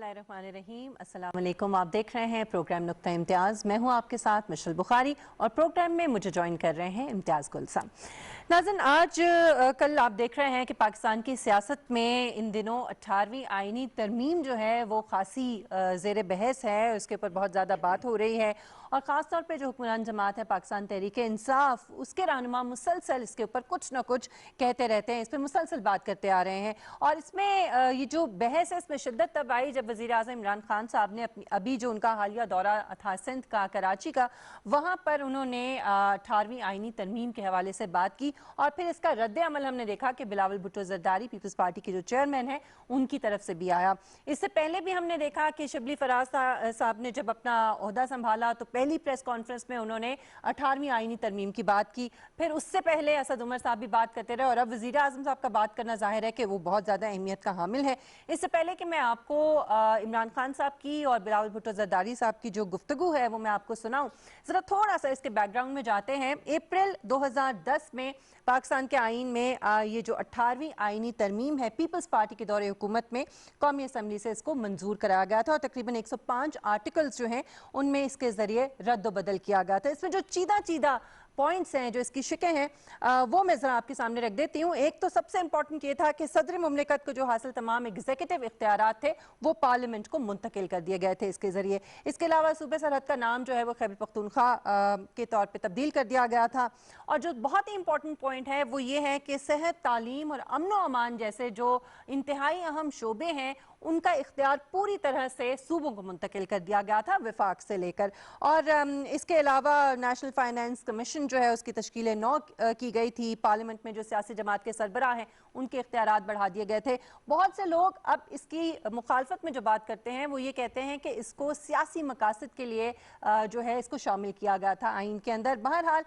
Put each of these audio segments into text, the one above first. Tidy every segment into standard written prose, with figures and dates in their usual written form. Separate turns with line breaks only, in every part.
बिस्मिल्लाहिर्रहमानिर्रहीम। अस्सलाम वालेकुम। आप देख रहे हैं प्रोग्राम नुक्ता इम्तियाज़। मैं हूं आपके साथ मिशल बुखारी और प्रोग्राम में मुझे ज्वाइन कर रहे हैं इम्तियाज़ गुलशन। नाज़रीन, आज कल आप देख रहे हैं कि पाकिस्तान की सियासत में इन दिनों 18वीं आईनी तरमीम जो है वो खासी ज़ेर बहस है, उसके ऊपर बहुत ज़्यादा बात हो रही है और ख़ास तौर पे जो हुक्मरान जमात है पाकिस्तान तहरीक इंसाफ, उसके रहनुमा मुसलसल इसके ऊपर कुछ ना कुछ कहते रहते हैं, इस पर मुसलसल बात करते आ रहे हैं। और इसमें ये जो बहस है इसमें शिद्दत तब आई जब वज़ीर आज़म इमरान खान साहब ने अभी जो उनका हालिया दौरा था सिंध का, कराची का, वहाँ पर उन्होंने 18वीं आईनी तरमीम के हवाले से बात की और फिर इसका रद्द अमल हमने देखा कि बिलावल भुट्टो जरदारी पीपल्स पार्टी के जो चेयरमैन हैं उनकी तरफ से भी आया। इससे पहले भी हमने देखा कि शबली फराज साहब ने जब अपना ओहदा संभाला तो पहली प्रेस कॉन्फ्रेंस में उन्होंने 18वीं आईनी तरमीम की बात की। फिर उससे पहले असद उमर साहब भी बात करते रहे और अब वज़ीर आज़म साहब का बात करना जाहिर है कि वो बहुत ज़्यादा अहमियत का हामिल है। इससे पहले कि मैं आपको इमरान खान साहब की और बिलावल भुट्टो जरदारी साहब की जो गुफ्तगू है वो मैं आपको सुनाऊं, ज़रा थोड़ा सा इसके बैकग्राउंड में जाते हैं। अप्रैल 2010 में पाकिस्तान के आईन में ये जो 18वीं आईनी तरमीम है, पीपल्स पार्टी के दौरे हुकूमत में कौमी असम्बली से इसको मंजूर कराया गया था और तकरीबन 105 आर्टिकल्स जो हैं उनमें इसके ज़रिए रद्द बदल किया गया था। इसमें जो चीदा पॉइंट्स हैं, जो इसकी शिकें हैं, वो मैं ज़रा आपके सामने रख देती हूँ। एक तो सबसे इंपॉर्टेंट ये था कि सदर मुमलिकत को जो हासिल तमाम एग्जीक्यूटिव इख्तियारात थे वो पार्लियामेंट को मुंतकिल कर दिए गए थे इसके ज़रिए। इसके अलावा सूबे सरहद का नाम जो है वो खैबर पख्तूनख्वा के तौर पर तब्दील कर दिया गया था। और जो बहुत ही इंपॉर्टेंट पॉइंट है वो ये है कि सेहत, तालीम और अमन व अमान जैसे जो इंतहाई अहम शोबे हैं उनका इख्तियार पूरी तरह से सूबों को मुंतकिल कर दिया गया था विफाक से लेकर। और इसके अलावा नेशनल फाइनेंस कमीशन जो है उसकी तश्कील 9 की गई थी। पार्लियामेंट में जो सियासी जमात के सरबराह हैं उनके इख्तियारात बढ़ा दिए गए थे। बहुत से लोग अब इसकी मुखालफत में जो बात करते हैं वो ये कहते हैं कि इसको सियासी मकासद के लिए जो है इसको शामिल किया गया था आइन के अंदर। बहरहाल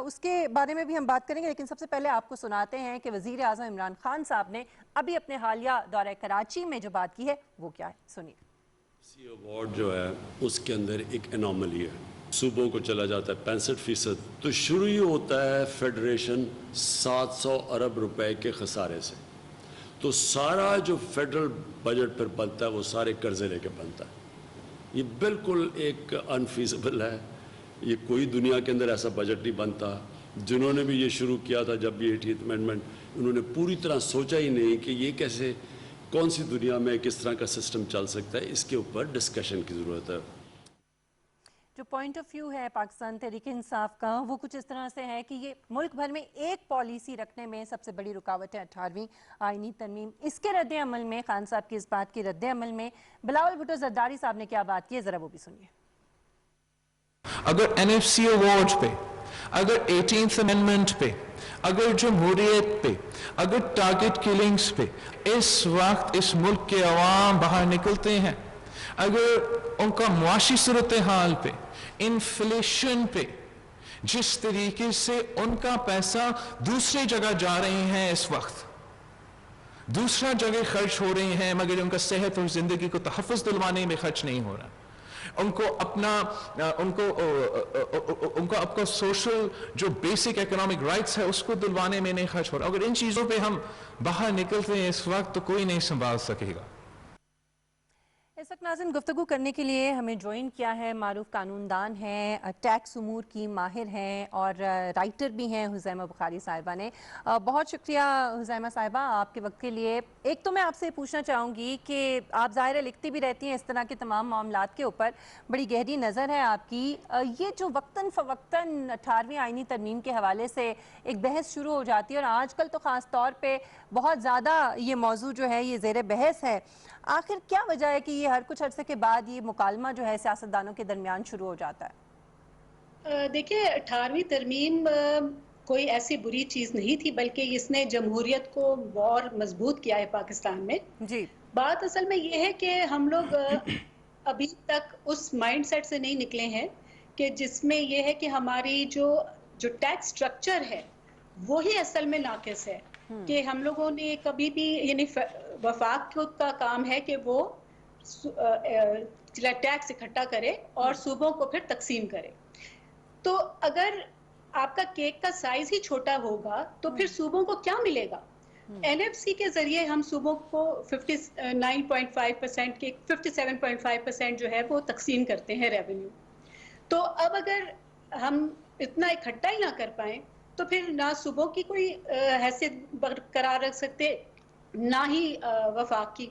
उसके बारे में भी हम बात करेंगे, लेकिन सबसे पहले आपको सुनाते हैं कि वज़ीर आज़म इमरान खान साहब ने अभी अपने हालिया दौरे कराची में जो बात की है वो क्या है, सुनिए।
अवार्ड जो है उसके अंदर एक एनॉमली है, सूबों को चला जाता है 65%। तो शुरू ही होता है फेडरेशन 700 अरब रुपए के खसारे से। तो सारा जो फेडरल बजट पर बनता है वो सारे कर्जे लेके बनता है। ये बिल्कुल एक अनफीजिबल है, ये कोई दुनिया के अंदर ऐसा बजट नहीं बनता। जिन्होंने भी ये शुरू किया था, जब भी 80th अमेंडमेंट, उन्होंने पूरी तरह सोचा ही नहीं कि ये कैसे, कौन सी दुनिया में किस तरह का सिस्टम चल सकता है। इसके ऊपर डिस्कशन की ज़रूरत है।
जो पॉइंट ऑफ व्यू है पाकिस्तान तहरीक इंसाफ का वो कुछ इस तरह से है कि ये मुल्क भर में एक पॉलिसी रखने में सबसे बड़ी रुकावट है 18वीं आईनी तरमीम। इसके रद्द अमल में, खान साहब की इस बात की रद्द अमल में बिलावल भुट्टो जरदारी साहब ने क्या बात की है, ज़रा वो भी सुनिए।
अगर NFC अवार्ड पे, अगर 18th अमेंडमेंट पे, अगर जमहूरियत पे, अगर टारगेट किलिंग्स पे इस वक्त इस मुल्क के अवाम बाहर निकलते हैं, अगर उनका मुआशी सूरत हाल पे, इन्फ्लेशन पे, जिस तरीके से उनका पैसा दूसरी जगह जा रहे हैं, इस वक्त दूसरा जगह खर्च हो रहे हैं, मगर उनका सेहत और जिंदगी को तहफ़्फ़ुज़ दिलवाने में खर्च नहीं हो रहा, उनको आपका सोशल जो बेसिक इकोनॉमिक राइट्स है उसको दिलवाने में नहीं खर्च हो रहा। अगर इन चीज़ों पे हम बाहर निकलते हैं इस वक्त तो कोई नहीं संभाल सकेगा।
इस वक्त नाज़रीन गुफ्तगू करने के लिए हमें ज्वाइन किया है मारूफ कानूनदान हैं, टैक्स उमूर की माहिर हैं और राइटर भी हैं हुज़ैमा बुखारी साहिबा ने। बहुत शुक्रिया हुज़ैमा साहिबा आपके वक्त के लिए। एक तो मैं आपसे पूछना चाहूँगी कि आप ज़ाहिर है लिखती भी रहती हैं इस तरह के तमाम मामलात के ऊपर, बड़ी गहरी नज़र है आपकी। ये जो वक्तन फ़वक्तन 18वीं आईनी तरमीम के हवाले से एक बहस शुरू हो जाती है और आजकल तो ख़ास तौर पर बहुत ज़्यादा ये मौजू जो है ये ज़ेर बहस है, आखिर क्या वजह है कि ये हर कुछ अरसे के बाद ये मुकालमा जो है सियासतदानों के दरमियान शुरू हो जाता है?
देखिए, 18वीं तरमीम कोई ऐसी बुरी चीज़ नहीं थी, बल्कि इसने जमहूरियत को और मजबूत किया है पाकिस्तान में। जी, बात असल में ये है कि हम लोग अभी तक उस माइंडसेट से नहीं निकले हैं कि जिसमें ये है कि हमारी जो टैक्स स्ट्रक्चर है वही असल में नाकिस है। कि हम लोगों ने कभी भी, यानी वफाक का काम है कि वो टैक्स इकट्ठा करे और सूबों को फिर तकसीम करे। तो अगर आपका केक का साइज ही छोटा होगा तो फिर सूबों को क्या मिलेगा? NFC کے ذریعے ہم صوبوں کو 59.5% کے 57.5% جو ہے وہ تقسیم کرتے ہیں ریونیو. تو اب اگر ہم اتنا اکٹھا ہی نہ کر پائیں تو پھر نہ صوبوں کی کوئی حیثیت برقرار رکھ سکتے نہ ہی وفاق کی.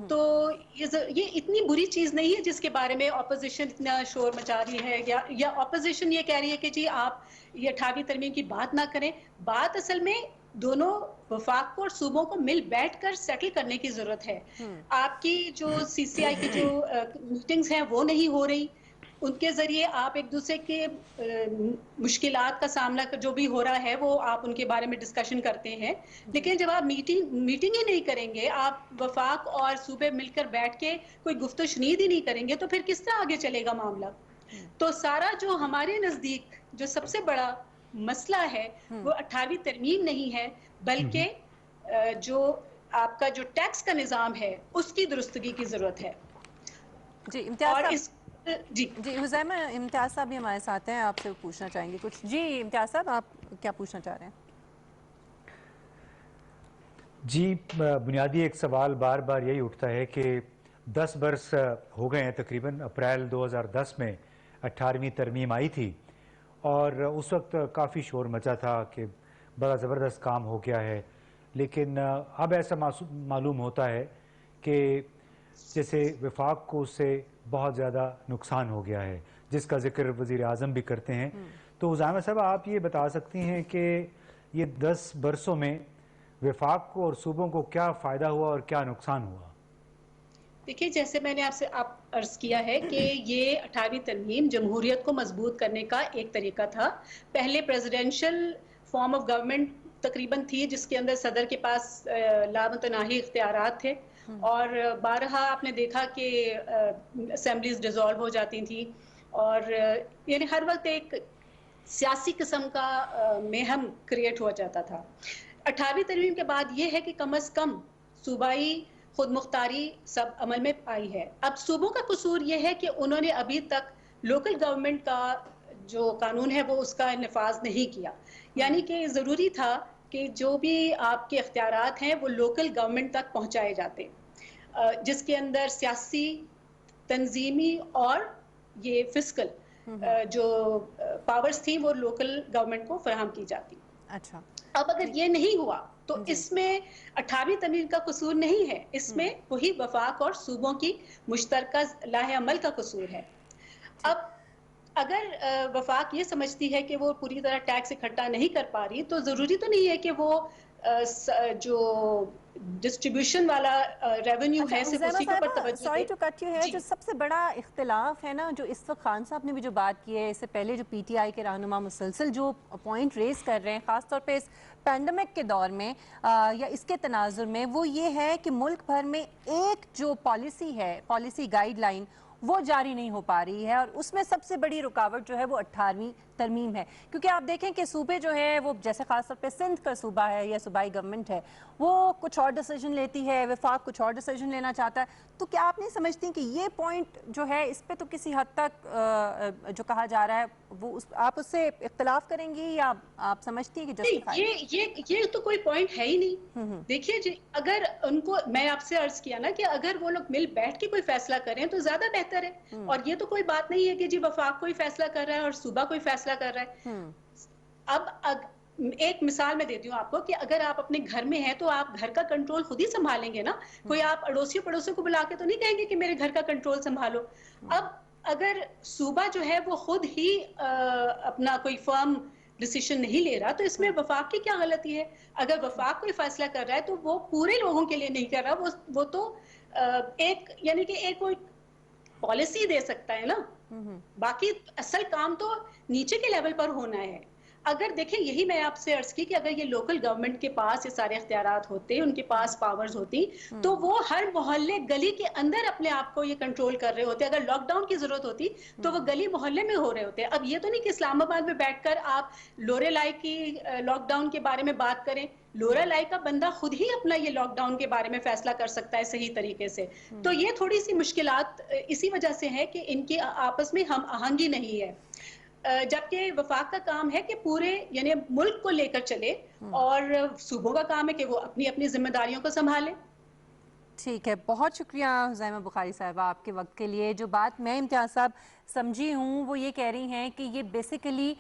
تو یہ اتنی بری چیز نہیں ہے جس کے بارے میں اپوزیشن اتنا شور مچا رہی ہے یا اپوزیشن یہ کہہ رہی ہے کہ جی آپ یہ 18ویں ترمیم کی بات نہ کریں. بات اصل میں دونوں وفاق کو اور صوبوں کو مل بیٹھ کر سیٹل کرنے کی ضرورت ہے. آپ کی جو CCI کی جو میٹنگز ہیں وہ نہیں ہو رہی, ان کے ذریعے آپ ایک دوسرے کے مشکلات کا سامنا جو بھی ہو رہا ہے وہ آپ ان کے بارے میں ڈسکشن کرتے ہیں, لیکن جب آپ میٹنگ ہی نہیں کریں گے, آپ وفاق اور صوبے مل کر بیٹھ کے کوئی گفت و شنید ہی نہیں کریں گے تو پھر کس طرح آگے چلے گا معاملہ. تو سارا جو ہمارے نزدیک جو سب سے بڑا مسئلہ ہے وہ 18ویں ترمیم نہیں ہے بلکہ جو آپ کا جو ٹیکس کا نظام ہے اس کی درستگی کی ضرورت ہے.
جی امتیاز جی حزیمہ امتیاز صاحب بھی ہمارے ساتھ ہیں, آپ سے پوچھنا چاہیں گے کچھ. جی امتیاز صاحب آپ کیا پوچھنا چاہ رہے ہیں؟
جی بنیادی ایک سوال بار بار یہی اٹھتا ہے کہ 10 برس ہو گئے ہیں تقریباً. اپریل 2010 میں 18ویں ترمیم آئی تھی اور اس وقت کافی شور مچا تھا کہ بڑا زبردست کام ہو گیا ہے, لیکن اب ایسا معلوم ہوتا ہے کہ جیسے وفاق کو اس سے بہت زیادہ نقصان ہو گیا ہے, جس کا ذکر وزیر اعظم بھی کرتے ہیں. تو حزیمہ صاحب آپ یہ بتا سکتی ہیں کہ یہ 10 برسوں میں وفاق کو اور صوبوں کو کیا فائدہ ہوا اور کیا نقصان ہوا؟
دیکھیے جیسے میں نے آپ سے عرض کیا ہے کہ یہ 18ویں ترمیم جمہوریت کو مضبوط کرنے کا ایک طریقہ تھا. پہلے پریزیڈینشل فارم آف گورنمنٹ تقریباً تھی جس کے اندر صدر کے پاس لامتناہی اختیارات تھے, اور بارہا آپ نے دیکھا کہ اسمبلیز ڈیزالو ہو جاتی تھیں اور یعنی ہر وقت ایک سیاسی قسم کا مہم کریٹ ہو جاتا تھا. 18ویں ترمیم کے بعد یہ ہے کہ کم از کم صوبائی خود مختاری سب عمل میں آئی ہے. اب صوبوں کا قصور یہ ہے کہ انہوں نے ابھی تک لوکل گورنمنٹ کا جو قانون ہے وہ اس کا نفاذ نہیں کیا, یعنی کہ ضروری تھا کہ جو بھی آپ کے اختیارات ہیں وہ لوکل گورنمنٹ تک پہنچائے جاتے, جس کے اندر سیاسی, تنظیمی اور یہ فسکل جو پاورز تھیں وہ لوکل گورنمنٹ کو فراہم کی جاتی. اچھا, اب اگر یہ نہیں ہوا تو اس میں 18ویں ترمیم کا قصور نہیں ہے, اس میں وہی وفاق اور صوبوں کی مشترکہ لاہ عمل کا قصور ہے. اب اگر وفاق یہ سمجھتی ہے کہ وہ پوری طرح ٹیکس اکٹھا نہیں کر پا رہی تو ضروری تو نہیں ہے کہ وہ جو ڈسٹریبیوشن والا ریونیو ہے صرف اسی کے اوپر توجہ دے.
سوری ٹو کٹ یو ہے, جو سب سے بڑا اختلاف ہے نا, جو اس وقت خان صاحب نے بھی جو بات کی ہے, اس سے پہلے جو PTI کے رہنما مسلسل جو پوائنٹ ریز کر رہے ہیں خاص طور پہ اس پینڈیمک کے دور میں یا اس کے تناظر میں, وہ یہ ہے کہ ملک بھر میں ایک جو پالیسی ہے, پالیسی گائیڈ لائن وہ جاری نہیں ہو پا رہی ہے, اور اس میں سب سے بڑی رکاوٹ جو ہے وہ 18ویں ترمیم ہے. کیونکہ آپ دیکھیں کہ صوبے جو ہیں وہ جیسے خاص طور پہ سندھ کا صوبہ ہے یا صوبائی گورنمنٹ ہے وہ کچھ اور ڈیسیجن لیتی ہے, وفاق کچھ اور ڈیسیجن لینا چاہتا ہے. تو کیا آپ نہیں سمجھتی کہ یہ پوائنٹ جو ہے اس پہ تو کسی حد تک جو کہا جا رہا ہے وہ آپ اس سے اختلاف کریں گی یا آپ سمجھتی ہیں کہ
جسٹیفائی؟ یہ تو کوئی پوائنٹ ہے ہی نہیں. دیکھیے جی, اگر ان کو, میں آپ سے عرض کیا نا کہ اگر وہ لوگ مل بیٹھ کے کوئی فیصلہ کریں تو زیادہ بہتر ہے, اور یہ تو کوئی بات نہیں ہے کہ جی وفاق کوئی فیصلہ کر رہا ہے اور صوبہ کوئی فیصلہ کر رہا ہے. اب ایک مثال میں دیتی ہوں آپ کو کہ اگر آپ اپنے گھر میں ہیں تو آپ گھر کا کنٹرول خود ہی سنبھالیں گے نا, کوئی آپ اڑوسیوں پڑوسیوں کو بلا کے تو نہیں کہیں گے کہ میرے گھر کا کنٹرول سنبھالو. اب اگر صوبہ جو ہے وہ خود ہی اپنا کوئی فرم ڈیسیشن نہیں لے رہا تو اس میں وفاق کی کیا غلطی ہے؟ اگر وفاق کوئی فیصلہ کر رہا ہے تو وہ پورے لوگوں کے لیے نہیں کر رہا, وہ تو ایک یعنی کہ ایک کوئی پالیسی دے سکتا ہے نا, باقی اصل کام تو نیچے کے لیول پر ہونا ہے. اگر دیکھیں یہی میں آپ سے عرض کی کہ اگر یہ لوکل گورنمنٹ کے پاس یہ سارے اختیارات ہوتے, ان کے پاس پاورز ہوتی, تو وہ ہر محلے گلی کے اندر اپنے آپ کو یہ کنٹرول کر رہے ہوتے. اگر لاک ڈاؤن کی ضرورت ہوتی تو وہ گلی محلے میں ہو رہے ہوتے. اب یہ تو نہیں کہ اسلام آباد میں بیٹھ کر آپ لورے لائی کی لاک ڈاؤن کے بارے میں بات کریں. لورا لائی کا بندہ خود ہی اپنا یہ لاک ڈاؤن کے بارے میں فیصلہ کر سکتا ہے صحیح طریقے سے. تو یہ تھوڑی سی مشکلات اسی وجہ سے ہے کہ ان کی آپس میں ہم آہنگی نہیں ہے. جبکہ وفاق کا کام ہے کہ پورے یعنی ملک کو لے کر چلے اور صوبوں کا کام ہے کہ وہ اپنی اپنی ذمہ داریوں کو سنبھالے.
ٹھیک ہے، بہت شکریہ حزیمہ بخاری صاحبہ آپ کے وقت کے لیے. جو بات میں امتیاز صاحب سمجھی ہوں وہ یہ کہہ رہی ہیں کہ یہ بیسیکلی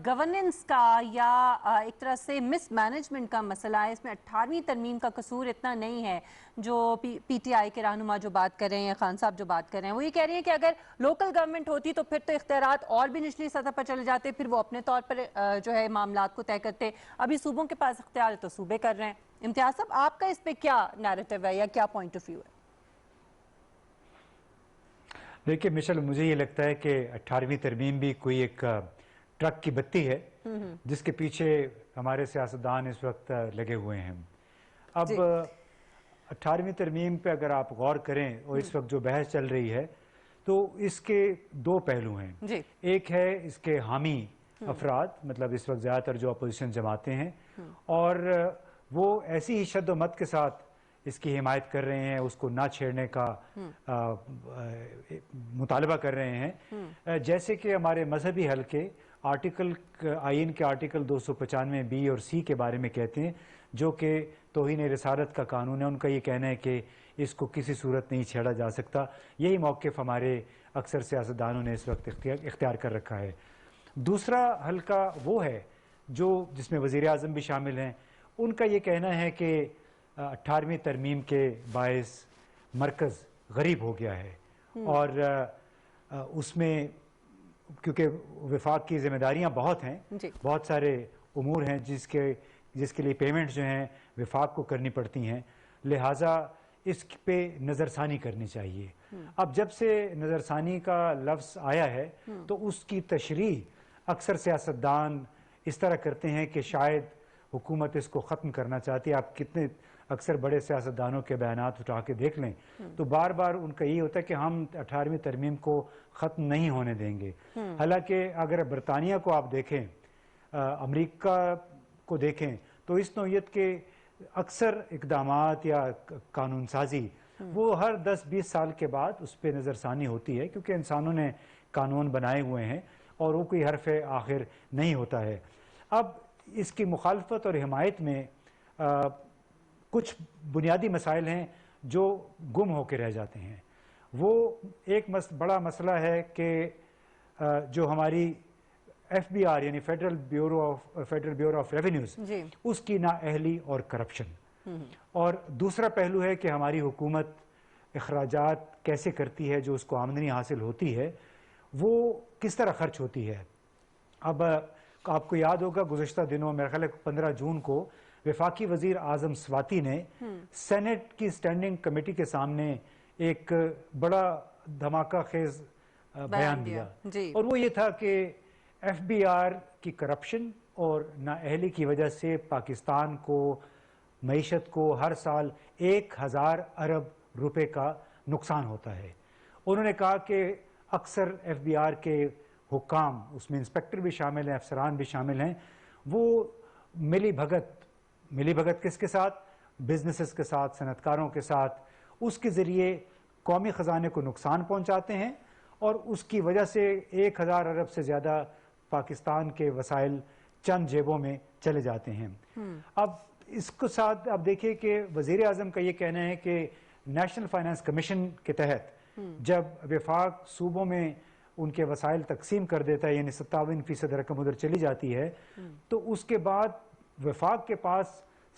گورننس کا یا ایک طرح سے مس مینجمنٹ کا مسئلہ ہے. اس میں 18ویں ترمیم کا قصور اتنا نہیں ہے. جو پی ٹی آئی کے رہنما جو بات کر رہے ہیں، خان صاحب جو بات کر رہے ہیں، وہ یہ کہہ رہے ہیں کہ اگر لوکل گورنمنٹ ہوتی تو پھر تو اختیارات اور بھی نچلی سطح پر چلے جاتے، پھر وہ اپنے طور پر جو ہے معاملات کو طے کرتے. ابھی صوبوں کے پاس اختیار ہے تو صوبے کر رہے ہیں. امتیاز صاحب آپ کا اس پہ کیا نیریٹو ہے یا کیا پوائنٹ آف ویو ہے؟
دیکھیے مشل، مجھے یہ لگتا ہے کہ 18ویں ترمیم بھی کوئی ایک ٹرک کی بتی ہے جس کے پیچھے ہمارے سیاستدان اس وقت لگے ہوئے ہیں. اب 18ویں ترمیم پہ اگر آپ غور کریں اور اس وقت جو بحث چل رہی ہے تو اس کے دو پہلو ہیں. ایک ہے اس کے حامی افراد، مطلب اس وقت زیادہ تر جو اپوزیشن جماعتیں ہیں، اور وہ ایسی ہی شد و مت کے ساتھ اس کی حمایت کر رہے ہیں، اس کو نہ چھیڑنے کا مطالبہ کر رہے ہیں. جیسے کہ ہمارے مذہبی حلقے آئین کے آرٹیکل 295 بی اور سی کے بارے میں کہتے ہیں، جو کہ توہین رسالت کا قانون ہے. ان کا یہ کہنا ہے کہ اس کو کسی صورت نہیں چھیڑا جا سکتا. یہی موقف ہمارے اکثر سیاستدانوں نے اس وقت اختیار کر رکھا ہے. دوسرا حلقہ وہ ہے جس میں وزیر اعظم بھی شامل ہیں. ان کا یہ کہنا ہے کہ 18ویں ترمیم کے باعث مرکز غریب ہو گیا ہے، اور اس میں کیونکہ وفاق کی ذمہ داریاں بہت ہیں، بہت سارے امور ہیں جس کے لیے پیمنٹ جو ہیں وفاق کو کرنی پڑتی ہیں، لہٰذا اس پہ نظر ثانی کرنی چاہیے. اب جب سے نظر ثانی کا لفظ آیا ہے تو اس کی تشریح اکثر سیاستدان اس طرح کرتے ہیں کہ شاید حکومت اس کو ختم کرنا چاہتی ہے. آپ کتنے اکثر بڑے سیاستدانوں کے بیانات اٹھا کے دیکھ لیں تو بار بار ان کا یہ ہوتا ہے کہ ہم 18ویں ترمیم کو ختم نہیں ہونے دیں گے. حالانکہ اگر برطانیہ کو آپ دیکھیں، امریکہ کو دیکھیں، تو اس نوعیت کے اکثر اقدامات یا قانون سازی وہ ہر 10-20 سال کے بعد اس پہ نظر ثانی ہوتی ہے، کیونکہ انسانوں نے قانون بنائے ہوئے ہیں اور وہ کوئی حرف آخر نہیں ہوتا ہے. اب اس کی مخالفت اور حمایت میں کچھ بنیادی مسائل ہیں جو گم ہو کے رہ جاتے ہیں. وہ ایک بڑا مسئلہ ہے کہ جو ہماری ایف بی آر یعنی فیڈرل بیورو آف ریونیوز، اس کی نااہلی اور کرپشن. اور دوسرا پہلو ہے کہ ہماری حکومت اخراجات کیسے کرتی ہے، جو اس کو آمدنی حاصل ہوتی ہے وہ کس طرح خرچ ہوتی ہے. اب آپ کو یاد ہوگا گزشتہ دنوں میرا خیال ہے 15 جون کو وفاقی وزیر اعظم سواتی نے سینٹ کی اسٹینڈنگ کمیٹی کے سامنے ایک بڑا دھماکہ خیز بیان دیا، اور وہ یہ تھا کہ ایف بی آر کی کرپشن اور نااہلی کی وجہ سے پاکستان کو، معیشت کو ہر سال 1000 ارب روپے کا نقصان ہوتا ہے. انہوں نے کہا کہ اکثر ایف بی آر کے حکام، اس میں انسپیکٹر بھی شامل ہیں، افسران بھی شامل ہیں، وہ ملی بھگت کس کے ساتھ؟ بزنسز کے ساتھ، صنعتکاروں کے ساتھ، اس کے ذریعے قومی خزانے کو نقصان پہنچاتے ہیں، اور اس کی وجہ سے 1000 ارب سے زیادہ پاکستان کے وسائل چند جیبوں میں چلے جاتے ہیں. اب اس کو ساتھ آپ دیکھیں کہ وزیر اعظم کا یہ کہنا ہے کہ نیشنل فائنانس کمیشن کے تحت جب وفاق صوبوں میں ان کے وسائل تقسیم کر دیتا ہے، یعنی 57% رقم ادھر چلی جاتی ہے، تو اس کے بعد وفاق کے پاس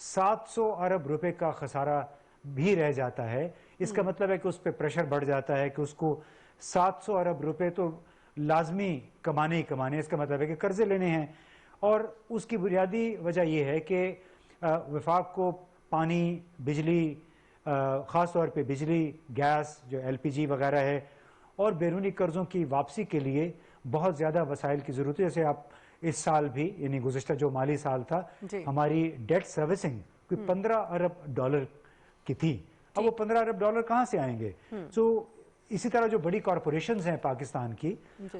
700 ارب روپے کا خسارہ بھی رہ جاتا ہے. اس کا مطلب ہے کہ اس پہ پریشر بڑھ جاتا ہے کہ اس کو 700 ارب روپے تو لازمی کمانے ہی کمانے. اس کا مطلب ہے کہ قرضے لینے ہیں. اور اس کی بنیادی وجہ یہ ہے کہ وفاق کو پانی، بجلی، خاص طور پہ بجلی، گیس جو ایل پی جی وغیرہ ہے، اور بیرونی قرضوں کی واپسی کے لیے بہت زیادہ وسائل کی ضرورت ہے. جیسے آپ اس سال بھی، یعنی گزشتہ جو مالی سال تھا، ہماری ڈیٹ سروسنگ کوئی 15 ارب ڈالر کی تھی. اب وہ 15 ارب ڈالر کہاں سے آئیں گے؟ اسی طرح جو بڑی کارپوریشنز ہیں پاکستان کی،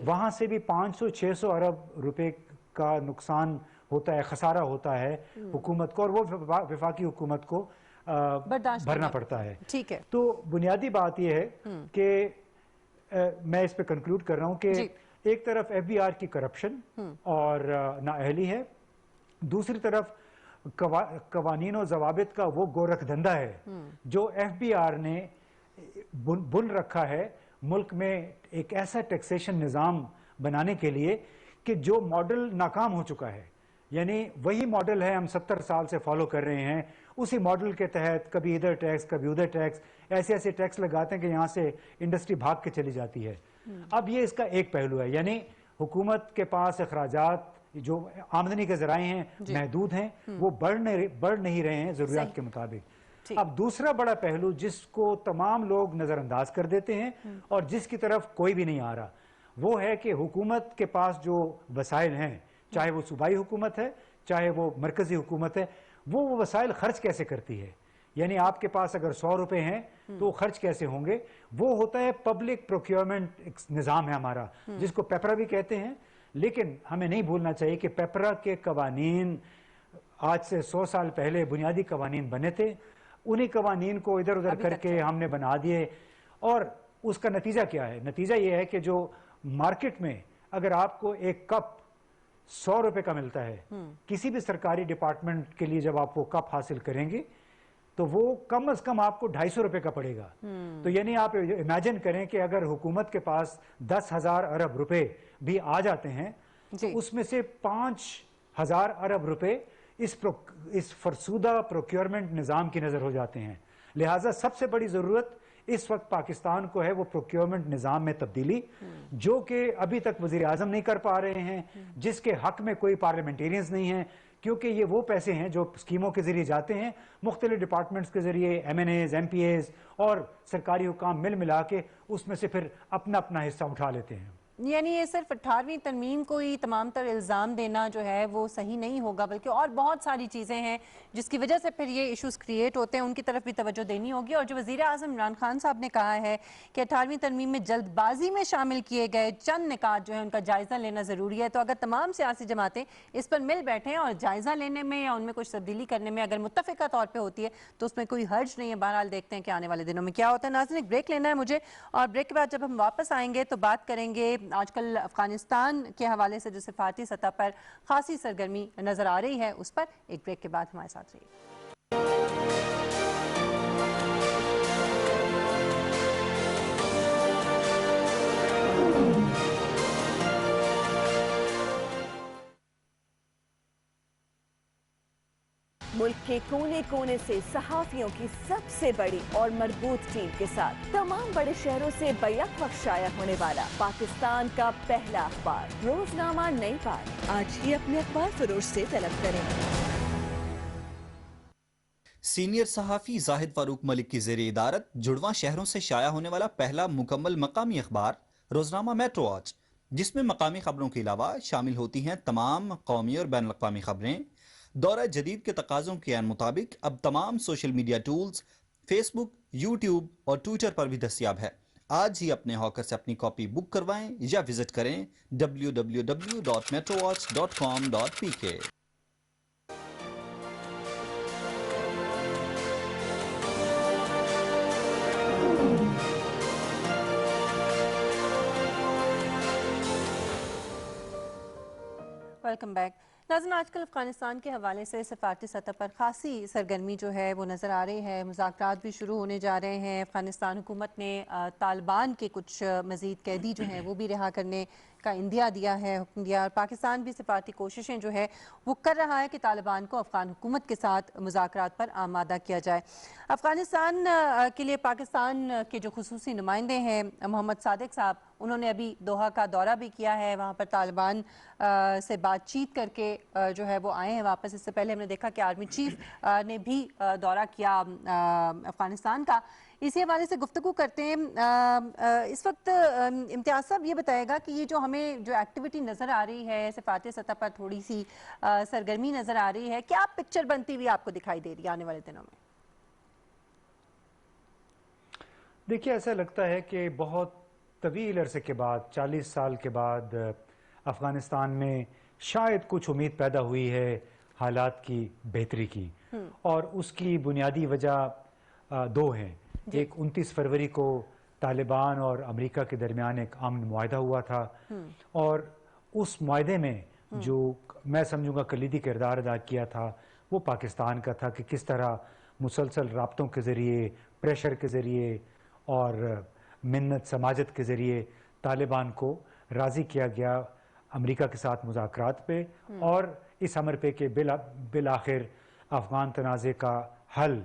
وہاں سے بھی 500-600 ارب روپے کا نقصان ہوتا ہے، خسارہ ہوتا ہے حکومت کو، اور وہ وفاقی حکومت کو بھرنا پڑتا ہے.
ٹھیک ہے.
تو بنیادی بات یہ ہے کہ میں اس پہ کنکلوڈ کر رہا ہوں کہ ایک طرف FBR کی کرپشن اور نااہلی ہے، دوسری طرف قوانین و ضوابط کا وہ گورکھ دھندا ہے جو FBR نے بن رکھا ہے ملک میں ایک ایسا ٹیکسیشن نظام بنانے کے لیے کہ جو ماڈل ناکام ہو چکا ہے. یعنی وہی ماڈل ہے، ہم 70 سال سے فالو کر رہے ہیں، اسی ماڈل کے تحت کبھی ادھر ٹیکس کبھی ادھر ٹیکس، ایسے ٹیکس لگاتے ہیں کہ یہاں سے انڈسٹری بھاگ کے چلی جاتی ہے. اب یہ اس کا ایک پہلو ہے، یعنی حکومت کے پاس اخراجات جو آمدنی کے ذرائع ہیں محدود ہیں، وہ بڑھ نہیں رہے ہیں ضروریات کے مطابق. اب دوسرا بڑا پہلو جس کو تمام لوگ نظر انداز کر دیتے ہیں اور جس کی طرف کوئی بھی نہیں آ رہا، وہ ہے کہ حکومت کے پاس جو وسائل ہیں، چاہے وہ صوبائی حکومت ہے چاہے وہ مرکزی حکومت ہے، وہ وسائل خرچ کیسے کرتی ہے. یعنی آپ کے پاس اگر 100 روپے ہیں تو خرچ کیسے ہوں گے. وہ ہوتا ہے پبلک پروکیورمنٹ نظام ہے ہمارا، جس کو پیپرا بھی کہتے ہیں. لیکن ہمیں نہیں بھولنا چاہیے کہ پیپرا کے قوانین آج سے 100 سال پہلے بنیادی قوانین بنے تھے، انہی قوانین کو ادھر ادھر کر کے ہم نے بنا دیے. اور اس کا نتیجہ کیا ہے؟ نتیجہ یہ ہے کہ جو مارکیٹ میں اگر آپ کو ایک کپ 100 روپے کا ملتا ہے، کسی بھی سرکاری ڈپارٹمنٹ کے لیے جب آپ وہ کپ حاصل کریں گے تو وہ کم از کم آپ کو 250 روپے کا پڑے گا. تو یعنی آپ امیجن کریں کہ اگر حکومت کے پاس 10,000 ارب روپے بھی آ جاتے ہیں تو اس میں سے 5,000 ارب روپے اس فرسودہ پروکیورمنٹ نظام کی نظر ہو جاتے ہیں. لہٰذا سب سے بڑی ضرورت اس وقت پاکستان کو ہے وہ پروکیورمنٹ نظام میں تبدیلی، جو کہ ابھی تک وزیر اعظم نہیں کر پا رہے ہیں، جس کے حق میں کوئی پارلیمنٹیرینز نہیں ہیں، کیونکہ یہ وہ پیسے ہیں جو اسکیموں کے ذریعے جاتے ہیں مختلف ڈپارٹمنٹس کے ذریعے، MNAs MPAs اور سرکاری حکام ملا کے اس میں سے پھر اپنا حصہ اٹھا لیتے ہیں.
یعنی یہ صرف 18ویں ترمیم کو ہی تمام تر الزام دینا جو ہے وہ صحیح نہیں ہوگا، بلکہ اور بہت ساری چیزیں ہیں جس کی وجہ سے پھر یہ ایشوز کریٹ ہوتے ہیں، ان کی طرف بھی توجہ دینی ہوگی. اور جو وزیر اعظم عمران خان صاحب نے کہا ہے کہ 18ویں ترمیم میں جلد بازی میں شامل کیے گئے چند نکات جو ہیں ان کا جائزہ لینا ضروری ہے، تو اگر تمام سیاسی جماعتیں اس پر مل بیٹھیں اور جائزہ لینے میں یا ان میں کچھ تبدیلی کرنے میں اگر متفقہ طور پہ ہوتی ہے تو اس میں کوئی حرج نہیں ہے. بہرحال دیکھتے ہیں کہ آنے والے دنوں میں کیا ہوتا ہے. ناظرین ایک بریک لینا ہے مجھے، اور بریک کے بعد جب ہم واپس آئیں گے تو بات کریں گے آج کل افغانستان کے حوالے سے جو سفارتی سطح پر خاصی سرگرمی نظر آ رہی ہے اس پر. ایک بریک کے بعد ہمارے ساتھ رہیے.
ملک کے کونے کونے سے صحافیوں کی سب سے بڑی اور مربوط ٹیم کے ساتھ تمام بڑے شہروں سے بیک وقت شائع ہونے والا پاکستان کا پہلا اخبار روزنامہ نئی بات. آج ہی اپنے اخبار فروش سے طلب کریں.
سینئر صحافی زاہد فاروق ملک کی زیر ادارت جڑواں شہروں سے شائع ہونے والا پہلا مکمل مقامی اخبار روزنامہ میٹرو آج، جس میں مقامی خبروں کے علاوہ شامل ہوتی ہیں تمام قومی اور بین الاقوامی خبریں. دورہ جدید کے تقاضوں کے عین مطابق اب تمام سوشل میڈیا ٹولز فیس بک، یوٹیوب اور ٹویٹر پر بھی دستیاب ہے. آج ہی اپنے ہاکر سے اپنی کاپی بک کروائیں یا وزٹ کریں www.metrowatch.com.pk.
Welcome back. ناظرین آج کل افغانستان کے حوالے سے سفارتی سطح پر خاصی سرگرمی جو ہے وہ نظر آ رہی ہے. مذاکرات بھی شروع ہونے جا رہے ہیں. افغانستان حکومت نے طالبان کے کچھ مزید قیدی جو ہیں وہ بھی رہا کرنے کا اندیا دیا ہے، حکم دیا. اور پاکستان بھی سفارتی کوششیں جو ہے وہ کر رہا ہے کہ طالبان کو افغان حکومت کے ساتھ مذاکرات پر آمادہ کیا جائے. افغانستان کے لیے پاکستان کے جو خصوصی نمائندے ہیں محمد صادق صاحب، انہوں نے ابھی دوحہ کا دورہ بھی کیا ہے. وہاں پر طالبان سے بات چیت کر کے جو ہے وہ آئے ہیں واپس. اس سے پہلے ہم نے دیکھا کہ آرمی چیف نے بھی دورہ کیا افغانستان کا. اسی حوالے سے گفتگو کرتے ہیں. اس وقت امتیاز صاحب یہ بتائے گا کہ یہ جو ہمیں جو ایکٹیویٹی نظر آ رہی ہے سفارتی سطح پر تھوڑی سی سرگرمی نظر آ رہی ہے، کیا پکچر بنتی ہوئی آپ کو دکھائی دے رہی ہے آنے والے دنوں میں؟
دیکھیے ایسا لگتا ہے کہ بہت طویل عرصے کے بعد 40 سال کے بعد افغانستان میں شاید کچھ امید پیدا ہوئی ہے حالات کی بہتری کی، اور اس کی بنیادی وجہ دو ہیں. ایک 29 فروری کو तालिबान और अमेरिका के दरमियान एक अमन मुआहदा हुआ था और उस मुआहदे में जो मैं समझूंगा कलीदी किरदार अदा किया था वो पाकिस्तान का था कि किस तरह मुसलसल राब्तों के ज़रिए, प्रेशर के ज़रिए और मिन्नत समाजत के ज़रिए तालिबान को राज़ी किया गया अमेरिका के साथ मुज़ाकरात पे और इस अमर पे कि बिल आखिर अफ़गान तनाज़े का हल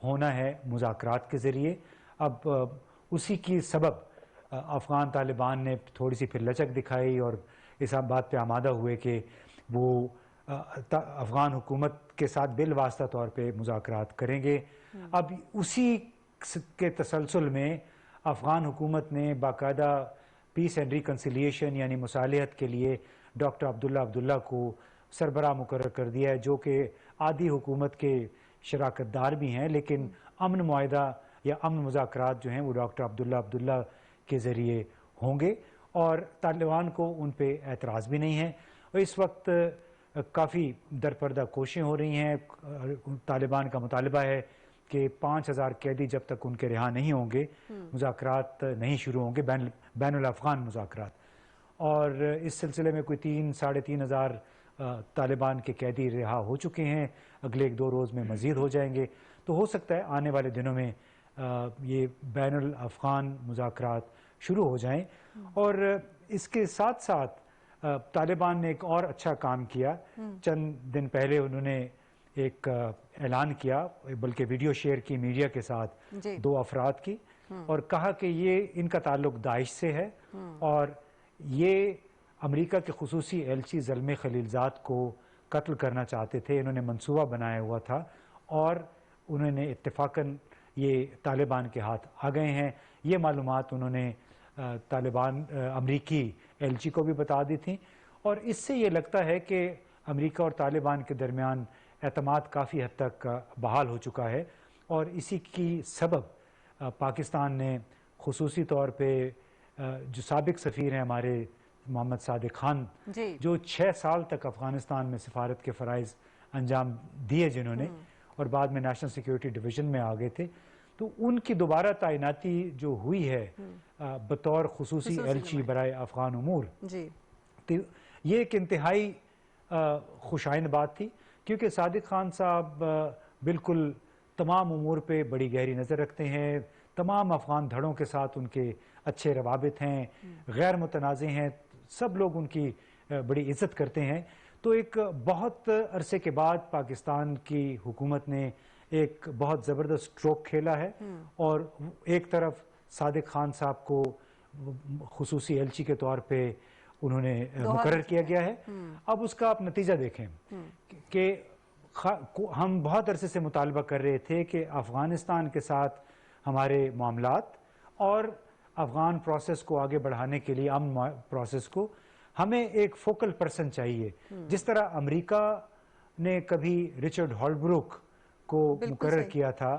होना है मुज़ाकरात के ज़रिए। अब उसी की सबब अफ़गान तालिबान ने थोड़ी सी फिर लचक दिखाई और इस बात पे आमादा हुए कि वो अफ़गान हुकूमत के साथ बिल वास्ता तौर पे मुज़ाकरात करेंगे। अब उसी के तसलसल में अफ़गान हुकूमत ने बाकायदा पीस एंड रिकन्सिलिएशन यानी मुसालहत के लिए डॉक्टर अब्दुल्ला को सरबराह मुकर्रर कर दिया है, जो कि आधी हुकूमत के शराकतदार भी हैं, लेकिन अमन मुआहदा या अमन मुज़ाकरात जो हैं वो डॉक्टर अब्दुल्ला के ज़रिए होंगे और तालिबान को उन पे एतराज़ भी नहीं है। और इस वक्त काफ़ी दरपर्दा कोशिशें हो रही हैं। तालिबान का मुतालबा है कि 5000 कैदी जब तक उनके रिहा नहीं होंगे मुज़ाकरात नहीं शुरू होंगे, बैनुल अफ़गान मुज़ाकरात। और इस सिलसिले में कोई 3-3.5 हज़ार तालिबान के कैदी रिहा हो चुके हैं, अगले 1-2 रोज़ में मज़ीद हो जाएंगे। तो हो सकता है आने वाले दिनों में ये बैनुल अफ़गान मुज़ाकरात शुरू हो जाएं। और इसके साथ साथ तालिबान ने एक और अच्छा काम किया। चंद दिन पहले उन्होंने एक ऐलान किया, बल्कि वीडियो शेयर की मीडिया के साथ 2 अफराद की, और कहा कि ये इनका ताल्लुक दाइश से है और ये अमेरिका के खुसूसी एलची ज़ल्मे खलीलज़ाद को कत्ल करना चाहते थे। इन्होंने मंसूबा बनाया हुआ था और उन्होंने इत्तेफाकन ये तालिबान के हाथ आ गए हैं। ये मालूमात उन्होंने तालिबान अमरीकी एलची को भी बता दी थी और इससे ये लगता है कि अमेरिका और तालिबान के दरमियान एतमाद काफ़ी हद तक बहाल हो चुका है। और इसी की सबब पाकिस्तान ने खुसूसी तौर पे जो साबिक सफ़ीर हैं हमारे मोहम्मद सादिक खान, जो 6 साल तक अफ़गानिस्तान में सफ़ारत के फ़राइज़ अंजाम दिए जिन्होंने, और बाद में नेशनल सिक्योरिटी डिवीज़न में आ गए थे, तो उनकी दोबारा तैनाती जो हुई है बतौर खुसूसी एलची बराए अफ़गान उमूर, तो ये एक इंतहाई खुशाइन बात थी, क्योंकि सादिक खान साहब बिल्कुल तमाम उमूर पे बड़ी गहरी नज़र रखते हैं। तमाम अफ़गान धड़ों के साथ उनके अच्छे रवाबित हैं, गैर मुतनाज़े हैं, सब लोग उनकी बड़ी इज़्ज़त करते हैं। तो एक बहुत अरसे के बाद पाकिस्तान की हुकूमत ने एक बहुत ज़बरदस्त स्ट्रोक खेला है और एक तरफ सादिक खान साहब को खुसूसी एलची के तौर पे उन्होंने मुकर्रर किया गया है। अब उसका आप नतीजा देखें कि हम बहुत अरसे से मुतालबा कर रहे थे कि अफ़गानिस्तान के साथ हमारे मामलात और अफ़गान प्रोसेस को आगे बढ़ाने के लिए अमन प्रोसेस को हमें एक फोकल पर्सन चाहिए। जिस तरह अमेरिका ने कभी रिचर्ड हॉलब्रुक को मुकर्रर किया था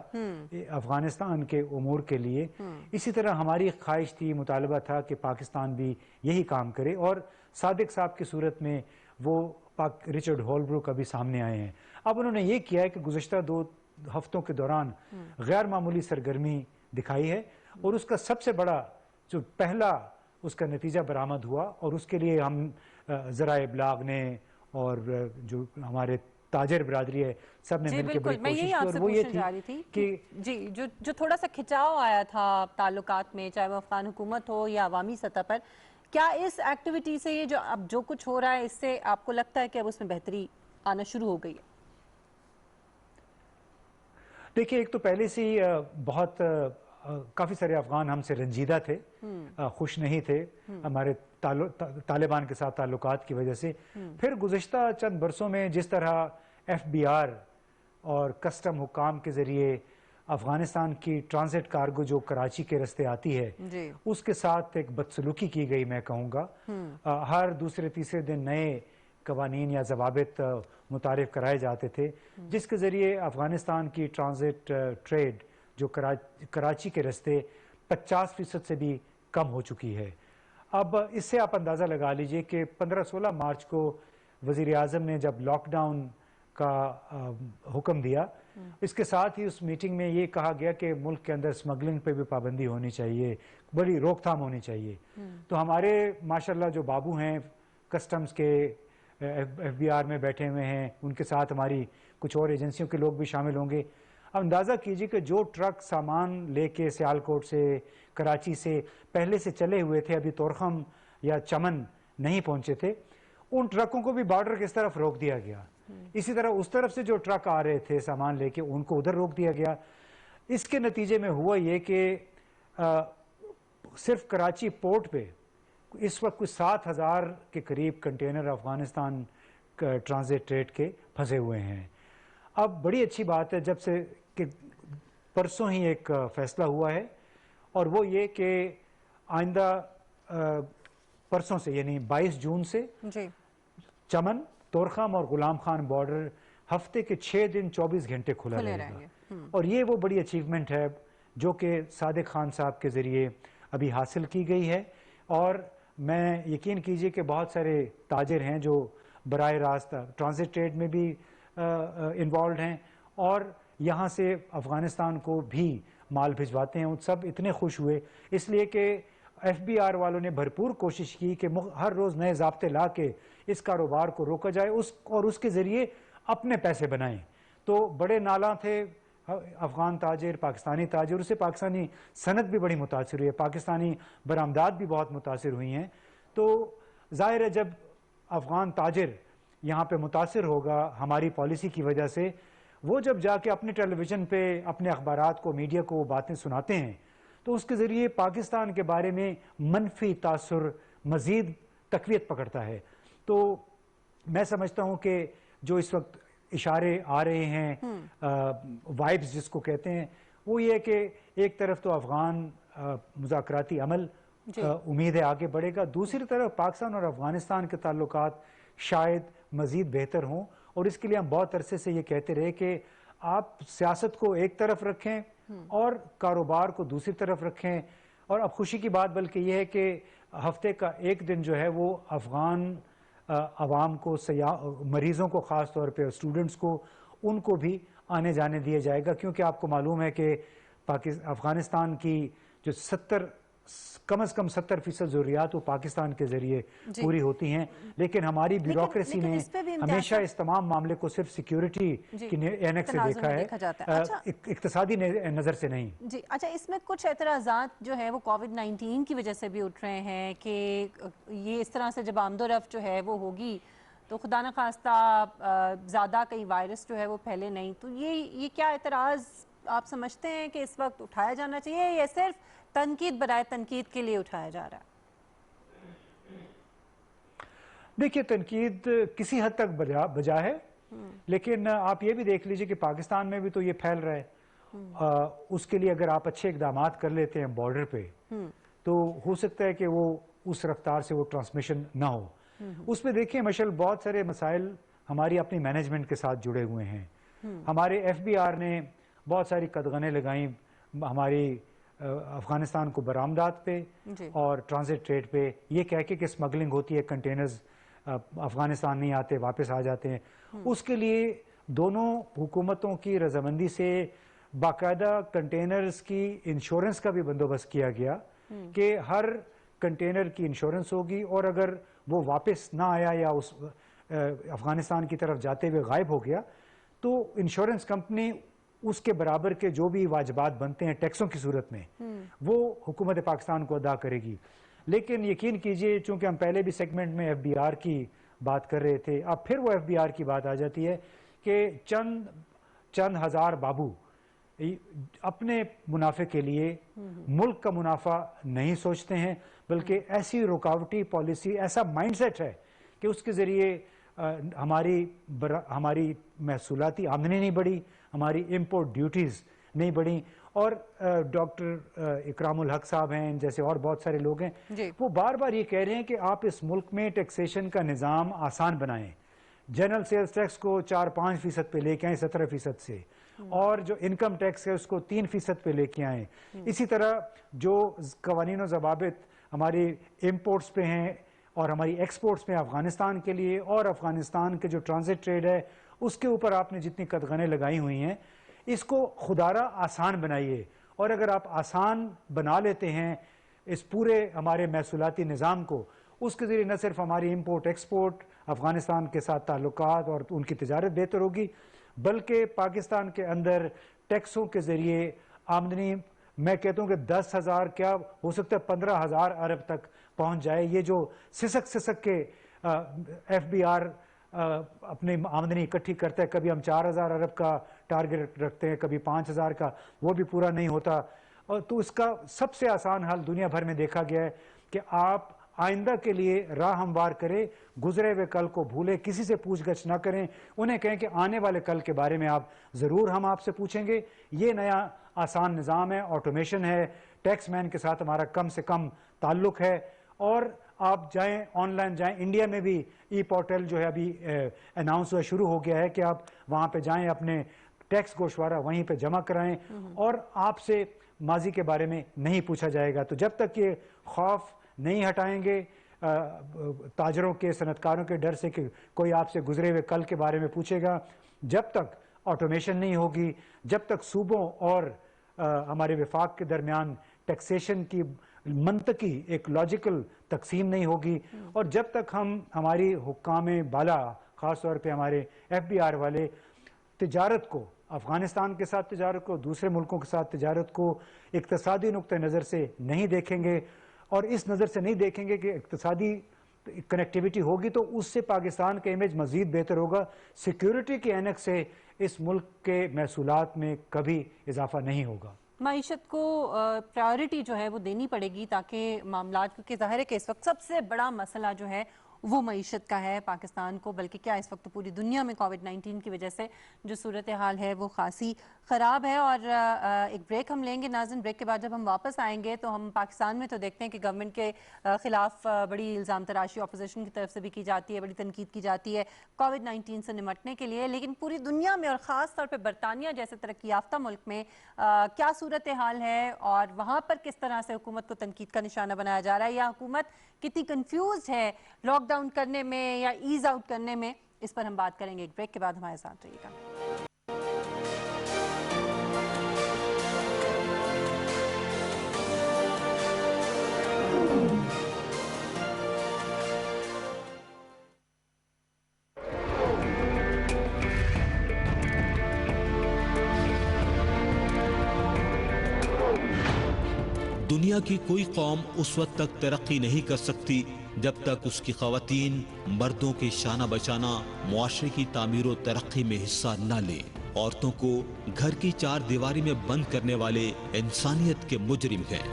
अफ़गानिस्तान के उमूर के लिए, इसी तरह हमारी ख्वाहिश थी, मुतालबा था कि पाकिस्तान भी यही काम करे। और सादिक साहब की सूरत में वो रिचर्ड हॉलब्रुक अभी सामने आए हैं। अब उन्होंने ये किया है कि गुज़श्ता 2 हफ्तों के दौरान गैर मामूली सरगर्मी दिखाई है और उसका सबसे बड़ा जो पहला उसका नतीजा बरामद हुआ, और उसके लिए हम ज़राए इब्लाग ने और जो हमारे ताजर बिरादरी है सब ने मिलकर बड़ी कोशिश की, और वो ये थी कि
जो थोड़ा सा खिंचाव आया था ताल्लुकात में, चाहे वो अफगान हुकूमत हो या अवामी सतह पर, क्या इस एक्टिविटी से ये जो अब जो कुछ हो रहा है इससे आपको लगता है कि अब उसमें बेहतरी आना शुरू हो गई है?
देखिए, एक तो पहले से ही बहुत काफ़ी सारे अफगान हमसे रंजीदा थे, खुश नहीं थे हमारे तालिबान के साथ ताल्लुकात की वजह से। फिर गुज़श्ता चंद बरसों में जिस तरह FBR और कस्टम हुकाम के ज़रिए अफ़गानिस्तान की ट्रांजिट कार्गो जो कराची के रास्ते आती है उसके साथ एक बदसलूकी की गई, मैं कहूँगा। हर दूसरे तीसरे दिन नए कवानीन या ज़वाबित मुतारिफ कराए जाते थे, जिसके ज़रिए अफ़गानिस्तान की ट्रांजिट ट्रेड जो कराची के रास्ते 50% से भी कम हो चुकी है। अब इससे आप अंदाज़ा लगा लीजिए कि 15-16 मार्च को वज़ीर आज़म ने जब लॉकडाउन का हुक्म दिया इसके साथ ही उस मीटिंग में ये कहा गया कि मुल्क के अंदर स्मगलिंग पे भी पाबंदी होनी चाहिए, बड़ी रोकथाम होनी चाहिए। तो हमारे माशाल्लाह जो बाबू हैं कस्टम्स के, FBI में बैठे हुए हैं, उनके साथ हमारी कुछ और एजेंसियों के लोग भी शामिल होंगे। अब अंदाज़ा कीजिए कि जो ट्रक सामान लेके सियालकोट से, कराची से पहले से चले हुए थे, अभी तोरखम या चमन नहीं पहुंचे थे, उन ट्रकों को भी बॉर्डर की तरफ रोक दिया गया। इसी तरह उस तरफ से जो ट्रक आ रहे थे सामान लेके, उनको उधर रोक दिया गया। इसके नतीजे में हुआ ये कि सिर्फ कराची पोर्ट पे इस वक्त कुछ 7,000 के करीब कंटेनर अफगानिस्तान ट्रांजिट ट्रेड के फंसे हुए हैं। अब बड़ी अच्छी बात है जब से कि परसों ही एक फैसला हुआ है, और वो ये कि आइंदा परसों से यानी 22 जून से चमन, तोरखम और गुलाम खान बॉर्डर हफ्ते के 6 दिन 24 घंटे खुला रहेगा। और ये वो बड़ी अचीवमेंट है जो कि सादिक खान साहब के ज़रिए अभी हासिल की गई है। और मैं यकीन कीजिए कि बहुत सारे ताजिर हैं जो बराह रास्त ट्रांजिट ट्रेड में भी इन्वॉल्व हैं और यहाँ से अफ़गानिस्तान को भी माल भिजवाते हैं। उन सब इतने खुश हुए इसलिए कि FBI वालों ने भरपूर कोशिश की कि हर रोज़ नए ज़ाब्ते ला के इस कारोबार को रोका जाए और उसके ज़रिए अपने पैसे बनाएं। तो बड़े नाला थे अफ़गान ताजिर, पाकिस्तानी ताजिर, उससे पाकिस्तानी सनत भी बड़ी मुतासिर हुई है, पाकिस्तानी बरामदात भी बहुत मुतासिर हुई हैं। तो ज़ाहिर है जब अफ़गान ताजिर यहाँ पे मुतासिर होगा हमारी पॉलिसी की वजह से, वो जब जाके अपने टेलीविज़न पे अपने अखबारात को, मीडिया को बातें सुनाते हैं, तो उसके ज़रिए पाकिस्तान के बारे में मनफी तासुर मज़ीद तक़वियत पकड़ता है। तो मैं समझता हूँ कि जो इस वक्त इशारे आ रहे हैं, वाइब्स जिसको कहते हैं, वो ये कि एक तरफ तो अफ़गान मुज़ाकराती अमल उम्मीद है आगे बढ़ेगा, दूसरी तरफ पाकिस्तान और अफ़गानिस्तान के ताल्लुकात शायद मज़ीद बेहतर हों। और इसके लिए हम बहुत अरसे से ये कहते रहे कि आप सियासत को एक तरफ रखें और कारोबार को दूसरी तरफ रखें। और अब खुशी की बात बल्कि ये है कि हफ्ते का एक दिन जो है वो अफ़गान आवाम को, मरीज़ों को ख़ास तौर पे, स्टूडेंट्स को, उनको भी आने जाने दिया जाएगा, क्योंकि आपको मालूम है कि अफ़गानिस्तान की जो कम से कम 70% ज़रूरियात वो पाकिस्तान के ज़रिए पूरी होती हैं। लेकिन हमारी ब्यूरोक्रेसी ने हमेशा इस तमाम मामले को सिर्फ सिक्योरिटी की एनेक्स से देखा है, इक्तिसादी नज़र से नहीं। जी
अच्छा, इसमें कुछ एतराज़ात जो है वो कोविड-19 की वजह से भी उठ रहे हैं कि ये इस तरह से जब आमदोरफ्त जो है वो होगी तो खुदा न खास्ता ज़्यादा कहीं वायरस जो है वो फैले नहीं। तो ये क्या एतराज़ आप समझते हैं कि इस वक्त उठाया जाना चाहिए या सिर्फ तनकीद बराए तनकीद के लिए उठाया जा रहा है?
देखिए, तनकीद किसी हद तक बजा है, लेकिन आप ये भी देख लीजिए कि पाकिस्तान में भी तो ये फैल रहा है। उसके लिए अगर आप अच्छे इकदाम कर लेते हैं बॉर्डर पे, तो हो सकता है कि वो उस रफ्तार से वो ट्रांसमिशन ना हो। उसमें देखिए मशल बहुत सारे मसाइल हमारी अपनी मैनेजमेंट के साथ जुड़े हुए हैं। हमारे FBI ने बहुत सारी कदगने लगाई हमारी अफ़गानिस्तान को बरामदात पे और ट्रांजिट ट्रेड पे, ये कह के कि स्मगलिंग होती है, कंटेनर्स अफ़गानिस्तान नहीं आते, वापस आ जाते हैं। उसके लिए दोनों हुकूमतों की रजामंदी से बाकायदा कंटेनर्स की इंश्योरेंस का भी बंदोबस्त किया गया कि हर कंटेनर की इंश्योरेंस होगी और अगर वो वापस ना आया या उस अफ़गानिस्तान की तरफ जाते हुए गायब हो गया तो इंश्योरेंस कंपनी उसके बराबर के जो भी वाजिबात बनते हैं टैक्सों की सूरत में वो हुकूमत पाकिस्तान को अदा करेगी। लेकिन यकीन कीजिए, चूंकि हम पहले भी सेगमेंट में FBI की बात कर रहे थे, अब फिर वो FBI की बात आ जाती है कि चंद हज़ार बाबू अपने मुनाफे के लिए मुल्क का मुनाफा नहीं सोचते हैं, बल्कि ऐसी रुकावटी पॉलिसी, ऐसा माइंडसेट है कि उसके ज़रिए हमारी महसूलाती आमदनी नहीं बढ़ी, हमारी इम्पोर्ट ड्यूटीज़ नहीं बढ़ी। और डॉक्टर इकरामुल हक साहब हैं जैसे और बहुत सारे लोग हैं, वो बार बार ये कह रहे हैं कि आप इस मुल्क में टैक्सेशन का निज़ाम आसान बनाएं, जनरल सेल्स टैक्स को 4-5% पे लेके आए 17% से, और जो इनकम टैक्स है उसको 3% पे लेके आए। इसी तरह जो कवानीन और ज़वाबित हमारी इम्पोर्ट्स पे हैं और हमारी एक्सपोर्ट्स में अफ़गानिस्तान के लिए और अफ़गानिस्तान के जो ट्रांजिट ट्रेड है उसके ऊपर आपने जितनी कदगने लगाई हुई हैं, اس کو خدارہ آسان بنائیے، اور اگر آپ آسان بنا لیتے ہیں اس پورے ہمارے محصولاتی نظام کو، اس کے ذریعے نہ صرف ہماری امپورٹ ایکسپورٹ، افغانستان کے ساتھ تعلقات اور ان کی تجارت بہتر ہوگی، بلکہ پاکستان کے اندر ٹیکسوں کے ذریعے آمدنی میں کہتا ہوں کہ 10,000 کیا ہو سکتا ہے 15,000 ارب تک پہنچ جائے۔ یہ جو سسک کے ایف بی آر اپنی آمدنی اکٹھی کرتا ہے، کبھی ہم 4,000 ارب کا ٹارگٹ رکھتے ہیں، کبھی 5,000 کا، وہ بھی پورا نہیں ہوتا۔ اور تو اس کا سب سے آسان حل دنیا بھر میں دیکھا گیا ہے کہ آپ آئندہ کے لیے راہ ہموار کریں، گزرے ہوئے کل کو بھولے، کسی سے پوچھ گچھ نہ کریں، انہیں کہیں کہ آنے والے کل کے بارے میں آپ ضرور ہم آپ سے پوچھیں گے۔ یہ نیا آسان نظام ہے، آٹومیشن ہے، ٹیکس مین کے ساتھ ہمارا کم سے کم تعلق ہے، اور آپ جائیں آن لائن جائیں، انڈیا میں بھی ای پورٹل جو ہے ابھی اناؤنس ہوا شروع ہو گیا ہے کہ آپ وہاں پہ جائیں، اپنے ٹیکس گوشوارہ وہیں پہ جمع کرائیں، اور آپ سے ماضی کے بارے میں نہیں پوچھا جائے گا۔ تو جب تک یہ خوف نہیں ہٹائیں گے تاجروں کے، صنعت کاروں کے ڈر سے کہ کوئی آپ سے گزرے ہوئے کل کے بارے میں پوچھے گا، جب تک آٹومیشن نہیں ہوگی، جب تک صوبوں اور ہمارے وفاق کے درمیان ٹیکسیشن کی منطقی ایک لاجیکل تقسیم نہیں ہوگی، اور جب تک ہم ہماری حکام بالا، خاص طور پہ ہمارے ایف بی آر والے، تجارت کو، افغانستان کے ساتھ تجارت کو، دوسرے ملکوں کے ساتھ تجارت کو اقتصادی نقطہ نظر سے نہیں دیکھیں گے، اور اس نظر سے نہیں دیکھیں گے کہ اقتصادی کنیکٹیویٹی ہوگی تو اس سے پاکستان کا امیج مزید بہتر ہوگا، سیکیورٹی کے اینک سے اس ملک کے محصولات میں کبھی اضافہ نہیں ہوگا۔
معیشت کو پرائیورٹی جو ہے وہ دینی پڑے گی تاکہ معاملات، کیونکہ ظاہر ہے کہ اس وقت سب سے بڑا مسئلہ جو ہے وہ معیشت کا ہے پاکستان کو، بلکہ کیا اس وقت پوری دنیا میں کووڈ-19 کی وجہ سے جو صورتحال ہے وہ خاصی خراب ہے۔ اور ایک بریک ہم لیں گے ناظرین، بریک کے بعد جب ہم واپس آئیں گے تو ہم پاکستان میں تو دیکھتے ہیں کہ گورنمنٹ کے خلاف بڑی الزام تراشی اپوزیشن کی طرف سے بھی کی جاتی ہے، بڑی تنقید کی جاتی ہے کووڈ-19 سے نمٹنے کے لیے، لیکن پوری دنیا میں اور خاص طور پہ برطانیہ جیسے ترقی یافتہ ملک میں کیا صورتحال ہے اور وہاں پر کس طرح سے حکومت کو تنقید کا نشانہ بنایا جا رہا ہے، یا حکومت کتنی کنفیوزڈ ہے لاک ڈاؤن کرنے میں یا ایز آؤٹ کرنے میں، اس پر ہم بات کریں گے ایک بریک کے بعد۔ ہمارے ساتھ رہیے گا۔
دنیا کی کوئی قوم اس وقت تک ترقی نہیں کر سکتی جب تک اس کی خواتین مردوں کے شانہ بشانہ معاشرے کی تعمیر و ترقی میں حصہ نہ لیں۔ عورتوں کو گھر کی چار دیواری میں بند کرنے والے انسانیت کے مجرم ہیں۔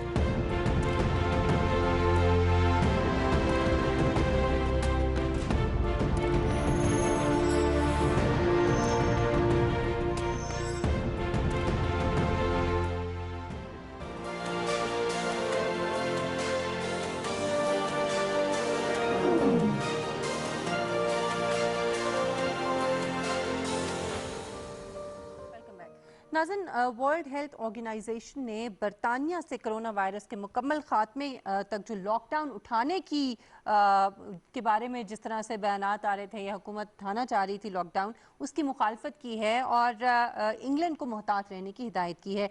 ناظرین، ورلڈ ہیلتھ آرگنائزیشن نے برطانیہ سے کرونا وائرس کے مکمل خاتمے تک جو لاک ڈاؤن اٹھانے کے بارے میں جس طرح سے بیانات آ رہے تھے یا حکومت اٹھانا چاہ رہی تھی لاک ڈاؤن، اس کی مخالفت کی ہے اور انگلینڈ کو محتاط رہنے کی ہدایت کی ہے۔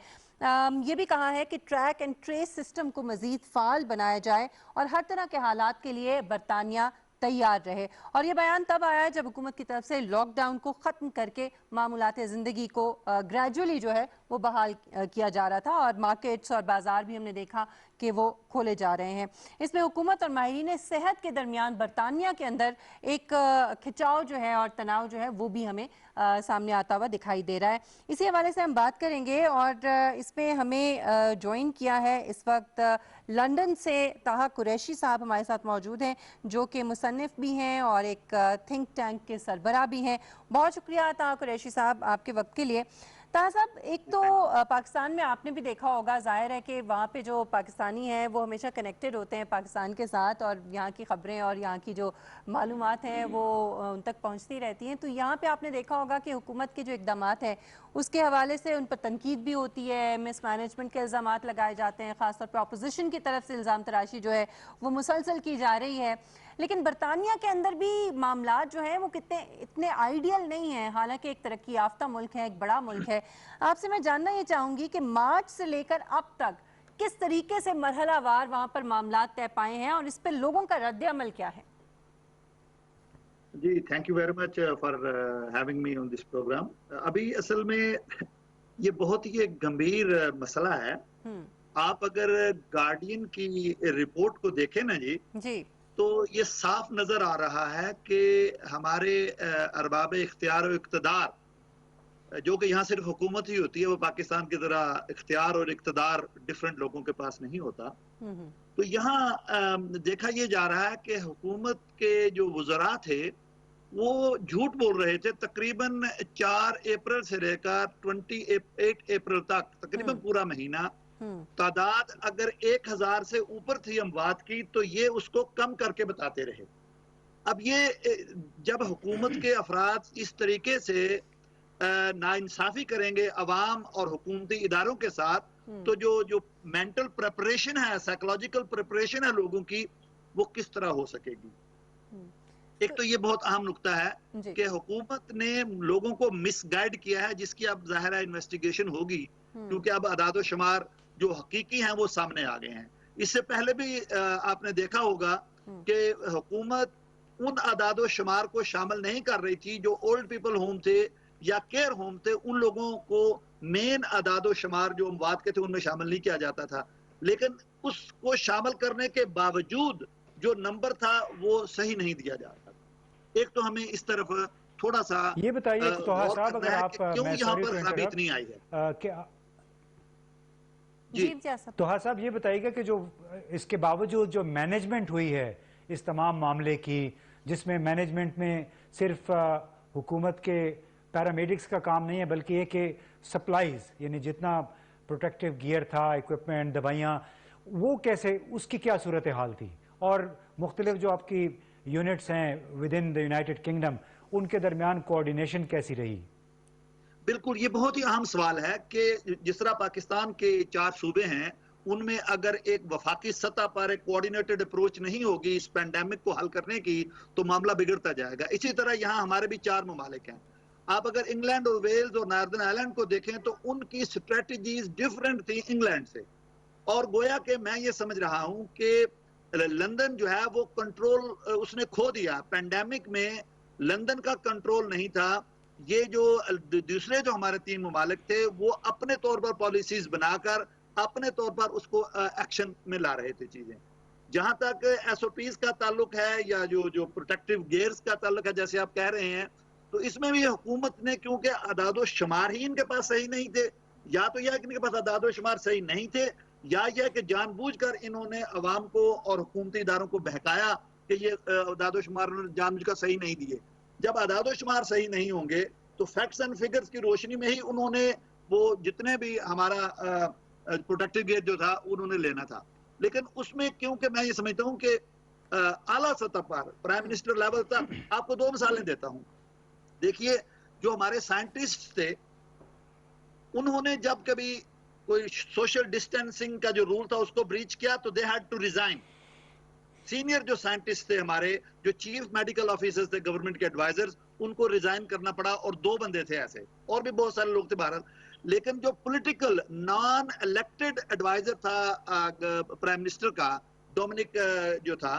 یہ بھی کہا ہے کہ ٹریک اینڈ ٹریس سسٹم کو مزید فعال بنایا جائے اور ہر طرح کے حالات کے لیے برطانیہ تیار رہے۔ اور یہ بیان تب آیا ہے جب حکومت کی طرف سے لاک ڈاؤن کو ختم کر کے معمولات زندگی کو گریجولی جو ہے وہ بحال کیا جا رہا تھا، اور مارکیٹس اور بازار بھی ہم نے دیکھا کہ وہ کھولے جا رہے ہیں۔ اس میں حکومت اور ماہرین صحت کے درمیان برطانیہ کے اندر ایک کھچاؤ جو ہے اور تناؤ جو ہے وہ بھی ہمیں سامنے آتا ہوا دکھائی دے رہا ہے۔ اسی حوالے سے ہم بات کریں گے، اور اس میں ہمیں جوائن کیا ہے اس وقت لندن سے طاہا قریشی صاحب ہمارے ساتھ موجود ہیں، جو کہ مصنف بھی ہیں اور ایک تھنک ٹینک کے سربراہ بھی ہیں۔ بہت شکریہ طاہا قریشی صاحب آپ کے وقت کے لیے۔ طاہا صاحب، ایک تو پاکستان میں آپ نے بھی دیکھا ہوگا، ظاہر ہے کہ وہاں پہ جو پاکستانی ہیں وہ ہمیشہ کنیکٹڈ ہوتے ہیں پاکستان کے ساتھ، اور یہاں کی خبریں اور یہاں کی جو معلومات ہیں وہ ان تک پہنچتی رہتی ہیں۔ تو یہاں پہ آپ نے دیکھا ہوگا کہ حکومت کے جو اقدامات ہیں اس کے حوالے سے ان پر تنقید بھی ہوتی ہے، مس مینجمنٹ کے الزامات لگائے جاتے ہیں، خاص طور پہ اپوزیشن کی طرف سے الزام تراشی جو ہے وہ مسلسل کی جا رہی ہے۔ لیکن برطانیہ کے اندر بھی معاملات جو ہیں وہ اتنے آئیڈیل نہیں ہیں، حالانکہ ایک ترقی یافتہ ملک ہے، ایک بڑا ملک ہے، आपसे मैं जानना ये चाहूंगी कि मार्च से लेकर अब तक किस तरीके से मरहलावार वहां पर मामला तय पाए हैं और इस पर लोगों का रद्द अमल क्या है?
जी, thank you very much for having me on this programme. अभी असल में ये बहुत ही एक गंभीर मसला है। आप अगर गार्डियन की रिपोर्ट को देखें ना जी, तो ये साफ नजर आ रहा है कि हमारे अरबाब इख्तियार और इक़्तिदार, जो कि यहाँ सिर्फ हुकूमत ही होती है, वो पाकिस्तान की तरह इख्तियार और इक़्तिदार डिफरेंट लोगों के पास नहीं होता। तो यहाँ देखा ये जा रहा है कि हुकूमत के जो वज़रा थे वो झूठ बोल रहे थे। तकरीबन 4 अप्रैल से लेकर 28 अप्रैल तक तकरीबन पूरा महीना तादाद अगर 1000 से ऊपर थी अमवात की, तो ये उसको कम करके बताते रहे। अब ये जब हुकूमत के अफराद इस तरीके से नाइंसाफी करेंगे अवाम और हुकूमती इदारों के साथ, तो जो मेंटल प्रिपरेशन है, साइकोलॉजिकल प्रिपरेशन है लोगों की, वो किस तरह हो सकेगी। एक तो ये बहुत अहम नुक्ता है कि हुकूमत ने लोगों को मिसगाइड किया है, जिसकी अब ज़ाहिर है इन्वेस्टिगेशन होगी, क्योंकि अब अदाद व शुमार जो हकीकी हैं वो सामने आ गए हैं। इससे पहले भी आपने देखा होगा कि हुकूमत उन अदाद व शुमार को शामिल नहीं कर रही थी जो ओल्ड पीपल होम थे या केयर होम थे। उन लोगों को मेन अदाद व शुमार जो अमवात के थे उनमें शामिल नहीं किया जाता था, लेकिन उसको शामिल करने के बावजूद जो नंबर था वो सही नहीं दिया जा रहा। एक तो हमें इस तरफ थोड़ा सा
ये बताइए तोहा साहब, अगर आप
क्यों यहाँ पर खराबी इतनी आई है।
जी तोहा साहब, ये बताइएगा कि जो इसके बावजूद जो मैनेजमेंट हुई है इस तमाम मामले की, जिसमें मैनेजमेंट में सिर्फ हुकूमत के पैरामेडिक्स का काम नहीं है, बल्कि ये कि सप्लाईज यानी जितना प्रोटेक्टिव गियर था, इक्विपमेंट, दवाइयाँ, वो कैसे, उसकी क्या सूरत हाल थी, और मुख्तलिफ जो आपकी यूनिट्स हैं with in the United kingdom, उनके दरमियान कोऑर्डिनेशन कैसी रही?
बिल्कुल, ये बहुत ही अहम सवाल है कि जिस तरह पाकिस्तान के 4 सूबे हैं, उनमें अगर एक वफाकी सतह पर एक कोऑर्डिनेटेड अप्रोच नहीं होगी इस पैंडेमिक को हल करने की, तो मामला बिगड़ता जाएगा। इसी तरह यहाँ हमारे भी 4 ममालिक हैं। आप अगर इंग्लैंड और वेल्स और नॉर्दर्न आयरलैंड को देखें तो उनकी स्ट्रेटजीज डिफरेंट थी इंग्लैंड से, और गोया कि मैं ये समझ रहा हूँ कि लंदन जो है वो कंट्रोल उसने खो दिया। पैंडेमिक में लंदन का कंट्रोल नहीं था। ये जो दूसरे जो हमारे 3 ममालिक थे वो अपने तौर पर पॉलिसीज बनाकर अपने तौर पर उसको एक्शन में ला रहे थे चीजें। जहां तक एसओपीज का ताल्लुक है या जो प्रोटेक्टिव गियर्स का ताल्लुक है, जैसे आप कह रहे हैं, तो इसमें भी हुकूमत ने, क्योंकि अदादो शुमार ही इनके पास सही नहीं थे, या तो यह कि इनके पास अदादो शुमार सही नहीं थे, या यह कि जानबूझकर इन्होंने अवाम को और हुकूमती इदारों को बहकाया कि ये अदादो शुमार उन्होंने जानबूझकर सही नहीं दिए। जब अदादो शुमार सही नहीं होंगे तो फैक्ट्स एंड फिगर्स की रोशनी में ही उन्होंने वो जितने भी हमारा प्रोटेक्टिव गियर जो था उन्होंने लेना था। लेकिन उसमें क्योंकि मैं ये समझता हूँ कि आला सतह पर प्राइम मिनिस्टर लेवल तक, आपको 2 मिसालें देता हूँ। देखिए, जो हमारे साइंटिस्ट थे उन्होंने जब कभी कोई सोशल डिस्टेंसिंग का जो रूल था उसको ब्रीच किया तो they had to resign. Senior जो साइंटिस्ट थे हमारे, जो चीफ मेडिकल ऑफिसर्स थे, गवर्नमेंट के एडवाइजर्स, उनको रिजाइन करना पड़ा, और 2 बंदे थे ऐसे, और भी बहुत सारे लोग थे भारत। लेकिन जो पॉलिटिकल नॉन इलेक्टेड एडवाइजर था प्राइम मिनिस्टर का, डोमिनिक जो था,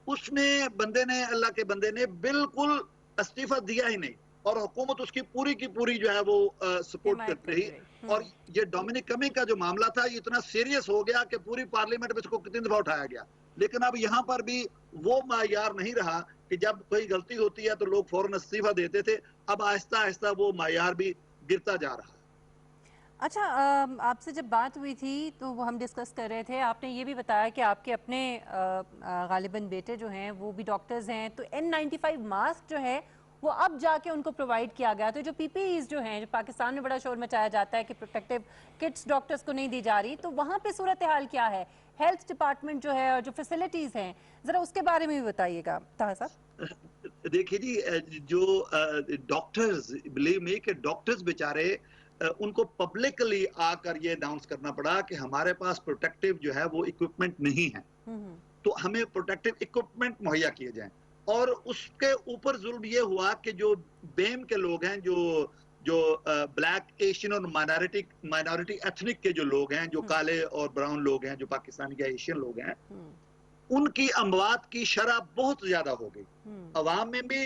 उसने बंदे ने, अल्लाह के बंदे ने बिल्कुल इस्तीफा दिया ही नहीं, और हुकूमत उसकी पूरी की पूरी जो है वो सपोर्ट करती रही। और ये डोमिनिक कमिंग का जो मामला था ये इतना सीरियस हो गया कि पूरी पार्लियामेंट में इसको कितनी दफा उठाया गया। लेकिन अब यहाँ पर भी वो मायार नहीं रहा कि जब कोई गलती होती है तो लोग फौरन इस्तीफा देते थे। अब आहिस्ता आहिस्ता वो मायार भी गिरता जा रहा है।
अच्छा, आपसे जब बात हुई थी तो वो हम डिस्कस कर रहे थे, आपने ये भी बताया कि आपके अपने गालिबन बेटे जो हैं वो भी डॉक्टर्स हैं, तो N95 मास्क जो है वो अब जाके उनको प्रोवाइड किया गया। तो जो PPEs जो हैं, जो पाकिस्तान में बड़ा शोर मचाया जाता है कि प्रोटेक्टिव किट्स डॉक्टर्स को नहीं दी जा रही, तो वहाँ पे सूरत हाल क्या है? हेल्थ डिपार्टमेंट जो है और जो फैसिलिटीज़ हैं, ज़रा उसके बारे में भी बताइएगा ताहा साहब।
देखिए जी, जो डॉक्टर्स, बिलीव मी कि डॉक्टर्स बेचारे, उनको पब्लिकली आकर ये अनाउंस करना पड़ा कि हमारे पास प्रोटेक्टिव जो है वो इक्विपमेंट नहीं है, तो हमें प्रोटेक्टिव इक्विपमेंट मुहैया किए जाएं। और उसके ऊपर जुल्म ये हुआ कि जो बेम के लोग हैं, जो जो ब्लैक एशियन और माइनॉरिटी एथनिक के जो लोग हैं, जो काले और ब्राउन लोग हैं, जो पाकिस्तानी या एशियन लोग हैं, उनकी अमवात की शरह बहुत ज्यादा हो गई, अवाम में भी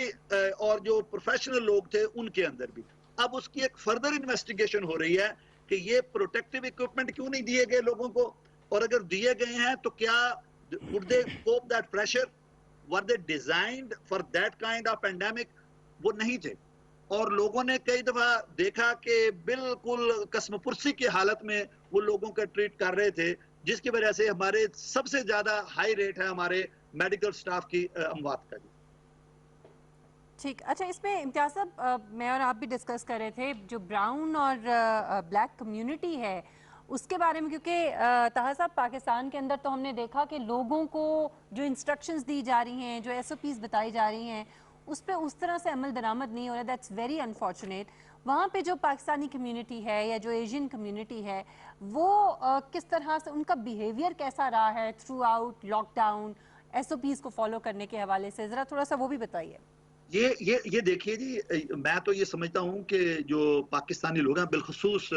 और जो प्रोफेशनल लोग थे उनके अंदर भी। अब उसकी एक फर्दर इन्वेस्टिगेशन हो रही है कि ये प्रोटेक्टिव इक्विपमेंट क्यों नहीं दिए गए लोगों को, और अगर दिए गए हैं तो क्या would they cope that pressure, were they designed for that kind of pandemic? वो नहीं थे। और लोगों ने कई दफा देखा कि बिल्कुल कसमपुर्सी की हालत में वो लोगों को ट्रीट कर रहे थे, जिसकी वजह से हमारे सबसे ज्यादा हाई रेट है हमारे मेडिकल स्टाफ की अमवात का।
ठीक, अच्छा, इसमें इम्तियाज साहब मैं और आप भी डिस्कस कर रहे थे जो ब्राउन और ब्लैक कम्युनिटी है उसके बारे में, क्योंकि ताहा साहब पाकिस्तान के अंदर तो हमने देखा कि लोगों को जो इंस्ट्रक्शंस दी जा रही हैं, जो SOPs बताई जा रही हैं, उस पर उस तरह से अमल दरामद नहीं हो रहा। That's very unfortunate. वहाँ पे जो पाकिस्तानी कम्युनिटी है या जो एशियन कम्युनिटी है वो किस तरह से उनका बिहेवियर कैसा रहा है थ्रू आउट लॉकडाउन, SOPs को फॉलो करने के हवाले से ज़रा थोड़ा सा वो भी बताइए।
ये देखिए जी, मैं तो ये समझता हूँ कि जो पाकिस्तानी लोग हैं, बिलखुसूस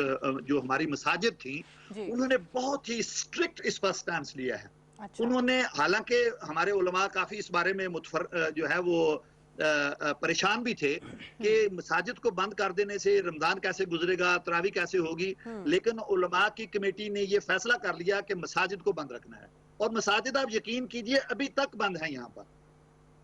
जो हमारी मसाजिद थी, उन्होंने बहुत ही स्ट्रिक्ट इस पर स्टैंड लिया है। अच्छा। उन्होंने, हालांकि हमारे उलमा काफी इस बारे में जो है वो परेशान भी थे कि मसाजिद को बंद कर देने से रमजान कैसे गुजरेगा, तरावी कैसे होगी, लेकिन उलमा की कमेटी ने ये फैसला कर लिया कि मसाजिद को बंद रखना है। और मसाजिद आप यकीन कीजिए अभी तक बंद है, यहाँ पर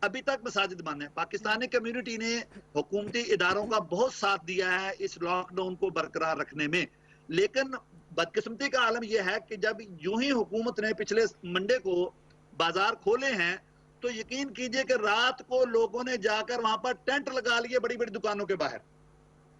अभी तक मसाजिद बंद है। पाकिस्तानी कम्युनिटी ने हुकूमती इदारों का बहुत साथ दिया है इस लॉकडाउन को बरकरार रखने में, लेकिन बदकिस्मती का आलम यह है कि जब यूं ही हुकूमत ने पिछले मंडे को बाजार खोले हैं तो यकीन कीजिए कि रात को लोगों ने जाकर वहां पर टेंट लगा लिए बड़ी बड़ी दुकानों के बाहर,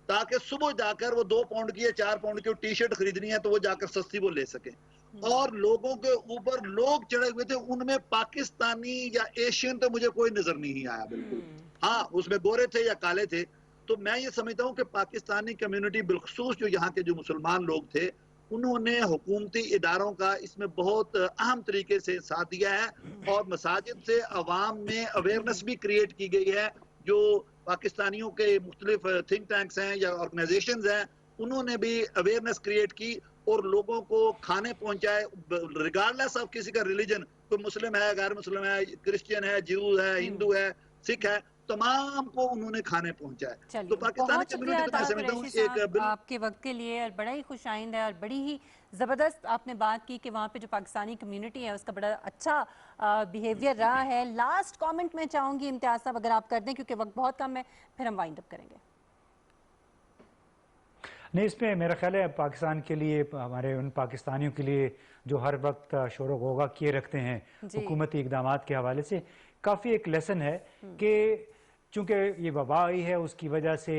ताकि सुबह जाकर वो 2 पाउंड की या 4 पाउंड की टी शर्ट खरीदनी है तो वो जाकर सस्ती वो ले सके। और लोगों के ऊपर लोग चढ़े हुए थे, उनमें पाकिस्तानी या एशियन तो मुझे कोई नजर नहीं आया बिल्कुल। हाँ, उसमें गोरे थे या काले थे। तो मैं ये समझता हूँ कि पाकिस्तानी कम्युनिटी बिलखसूस जो यहाँ के जो मुसलमान लोग थे, उन्होंने हुकूमती इदारों का इसमें बहुत अहम तरीके से साथ दिया है। और मसाजिद से अवाम में अवेयरनेस भी क्रिएट की गई है। जो पाकिस्तानियों के मुख्तलिफ थिंक टैंक्स हैं या ऑर्गेनाइजेशंस हैं, उन्होंने भी अवेयरनेस क्रिएट की और लोगों को खाने पहुंचाए, रिगार्डलेस ऑफ किसी का रिलीजन, कोई मुस्लिम है, गैर मुस्लिम है, क्रिश्चियन है, ज्यू है, हिंदू है, सिख है, तमाम को उन्होंने खाने पहुंचाए। तो पाकिस्तानी कम्युनिटी तो मैं समझता हूं एक
आपके वक्त के लिए और बड़ा ही खुशाइंद है और बड़ी ही ज़बरदस्त आपने बात की कि वहाँ पे जो पाकिस्तानी कम्युनिटी है उसका बड़ा अच्छा बिहेवियर रहा है। लास्ट कमेंट मैं चाहूँगी इम्तियाज साहब अगर आप कर दें, क्योंकि वक्त बहुत कम है, फिर हम वाइंड अप करेंगे।
नहीं, इसमें मेरा ख्याल है पाकिस्तान के लिए, हमारे उन पाकिस्तानियों के लिए जो हर वक्त शोर होगा किए रखते हैं हुकूमती इक़दामात के हवाले से, काफ़ी एक लेसन है कि चूँकि ये वबा आई है उसकी वजह से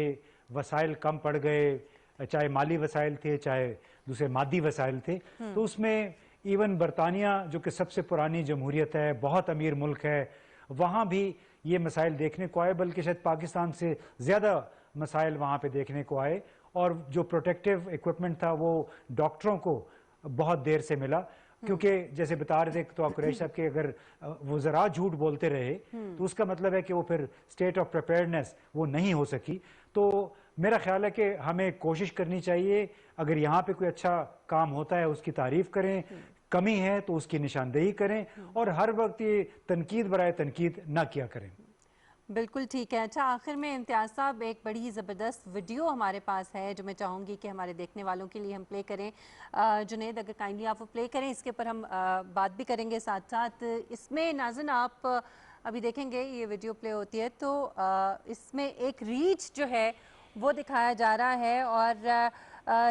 वसाइल कम पड़ गए, चाहे माली वसाइल थे चाहे दूसरे मादी वसाइल थे। तो उसमें इवन बरतानिया जो कि सबसे पुरानी जमहूरियत है, बहुत अमीर मुल्क है, वहाँ भी ये मसाइल देखने को आए, बल्कि शायद पाकिस्तान से ज़्यादा मसाइल वहाँ पे देखने को आए। और जो प्रोटेक्टिव इक्विपमेंट था वो डॉक्टरों को बहुत देर से मिला, क्योंकि जैसे बता रहे थे तो कुरैशी साहब के अगर वो ज़रा झूठ बोलते रहे तो उसका मतलब है कि वो फिर स्टेट ऑफ प्रिपेयर्डनेस वो नहीं हो सकी। तो मेरा ख्याल है कि हमें कोशिश करनी चाहिए, अगर यहाँ पे कोई अच्छा काम होता है उसकी तारीफ करें, कमी है तो उसकी निशानदेही करें, और हर वक्त ये तनकीद बराए तनकीद ना किया करें।
बिल्कुल ठीक है। अच्छा, आखिर में इम्तियाज़ साहब एक बड़ी ही ज़बरदस्त वीडियो हमारे पास है जो मैं चाहूँगी कि हमारे देखने वालों के लिए हम प्ले करें। जुनैद, अगर काइंडली आप वो प्ले करें, इसके ऊपर हम बात भी करेंगे साथ साथ। इसमें नाज़रीन आप अभी देखेंगे ये वीडियो प्ले होती है तो इसमें एक रीच जो है वो दिखाया जा रहा है, और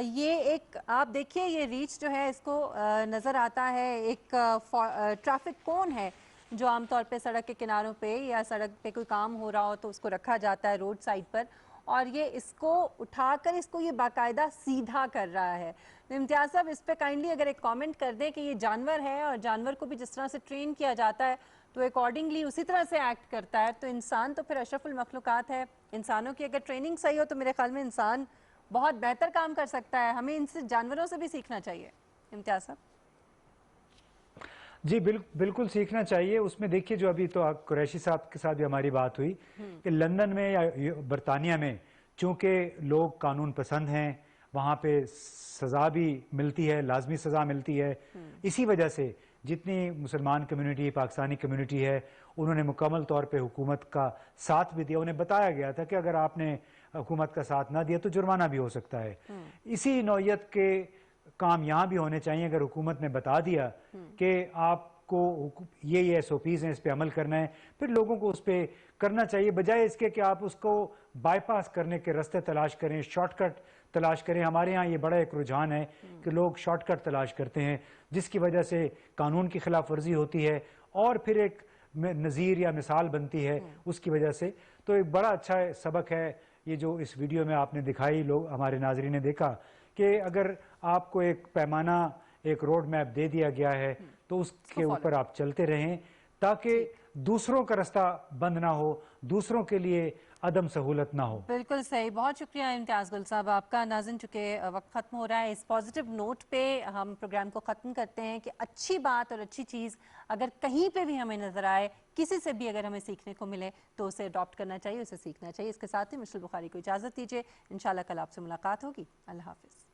ये एक आप देखिए ये रीच जो है इसको नज़र आता है एक ट्रैफिक कोन है जो आमतौर पे सड़क के किनारों पे या सड़क पे कोई काम हो रहा हो तो उसको रखा जाता है रोड साइड पर, और ये इसको उठाकर इसको ये बाकायदा सीधा कर रहा है। तो इम्तियाज़ साहब इस पे काइंडली अगर एक कमेंट कर दें कि ये जानवर है और जानवर को भी जिस तरह से ट्रेन किया जाता है तो अकॉर्डिंगली उसी तरह से एक्ट करता है, तो इंसान तो फिर अशरफुल मखलूक़ात है। इंसानों की अगर ट्रेनिंग सही हो तो मेरे ख्याल में इंसान बहुत बेहतर काम कर सकता है। हमें इनसे जानवरों से भी सीखना चाहिए। इम्तियाज़ साहब
जी बिल्कुल सीखना चाहिए। उसमें देखिए जो अभी तो कुरैशी साहब के साथ भी हमारी बात हुई कि लंदन में या बरतानिया में چونکہ لوگ قانون پسند ہیں، وہاں پہ سزا بھی ملتی ہے، لازمی سزا ملتی ہے. اسی وجہ سے جتنی مسلمان کمیونٹی، پاکستانی کمیونٹی ہے، انہوں نے مکمل طور پہ حکومت کا ساتھ بھی دیا. انہیں بتایا گیا تھا کہ اگر آپ نے حکومت کا ساتھ نہ دیا تو جرمانہ بھی ہو سکتا ہے. اسی نوعیت کے کام یہاں بھی ہونے چاہیے. اگر حکومت نے بتا دیا کہ آپ کو یہ ایس او پیز ہیں، اس پہ عمل کرنا ہے، پھر لوگوں کو اس پہ کرنا چاہیے، بجائے اس کے کہ آپ اس کو بائی پاس کرنے کے رستے تلاش کریں، شارٹ کٹ تلاش کریں. ہمارے ہاں یہ بڑا ایک رجحان ہے کہ لوگ شارٹ کٹ تلاش کرتے ہیں، جس کی وجہ سے قانون کی خلاف ورزی ہوتی ہے اور پھر ایک نظیر یا مثال بنتی ہے اس کی وجہ سے. تو ایک بڑا اچھا سبق ہے یہ جو اس ویڈیو میں آپ نے دکھائی، لوگ ہمارے ناظرین نے دیکھا کہ اگر آپ کو ایک پیمانہ، ایک روڈ میپ دے دیا گیا ہے تو اس کے اوپر آپ چلتے رہیں تاکہ دوسروں کا رستہ بند نہ ہو، دوسروں کے لیے عدم سہولت نہ ہو.
بالکل صحیح. بہت شکریہ امتیاز گل صاحب آپ کا. ناظرین، چونکہ وقت ختم ہو رہا ہے، اس پازیٹیو نوٹ پہ ہم پروگرام کو ختم کرتے ہیں کہ اچھی بات اور اچھی چیز اگر کہیں پہ بھی ہمیں نظر آئے، کسی سے بھی اگر ہمیں سیکھنے کو ملے تو اسے اڈاپٹ کرنا چاہیے، اسے سیکھنا چاہیے. اس کے ساتھ ہی مشل بخاری کو اجازت دیجیے. انشاءاللہ کل آپ سے ملاقات ہوگی. اللہ حافظ.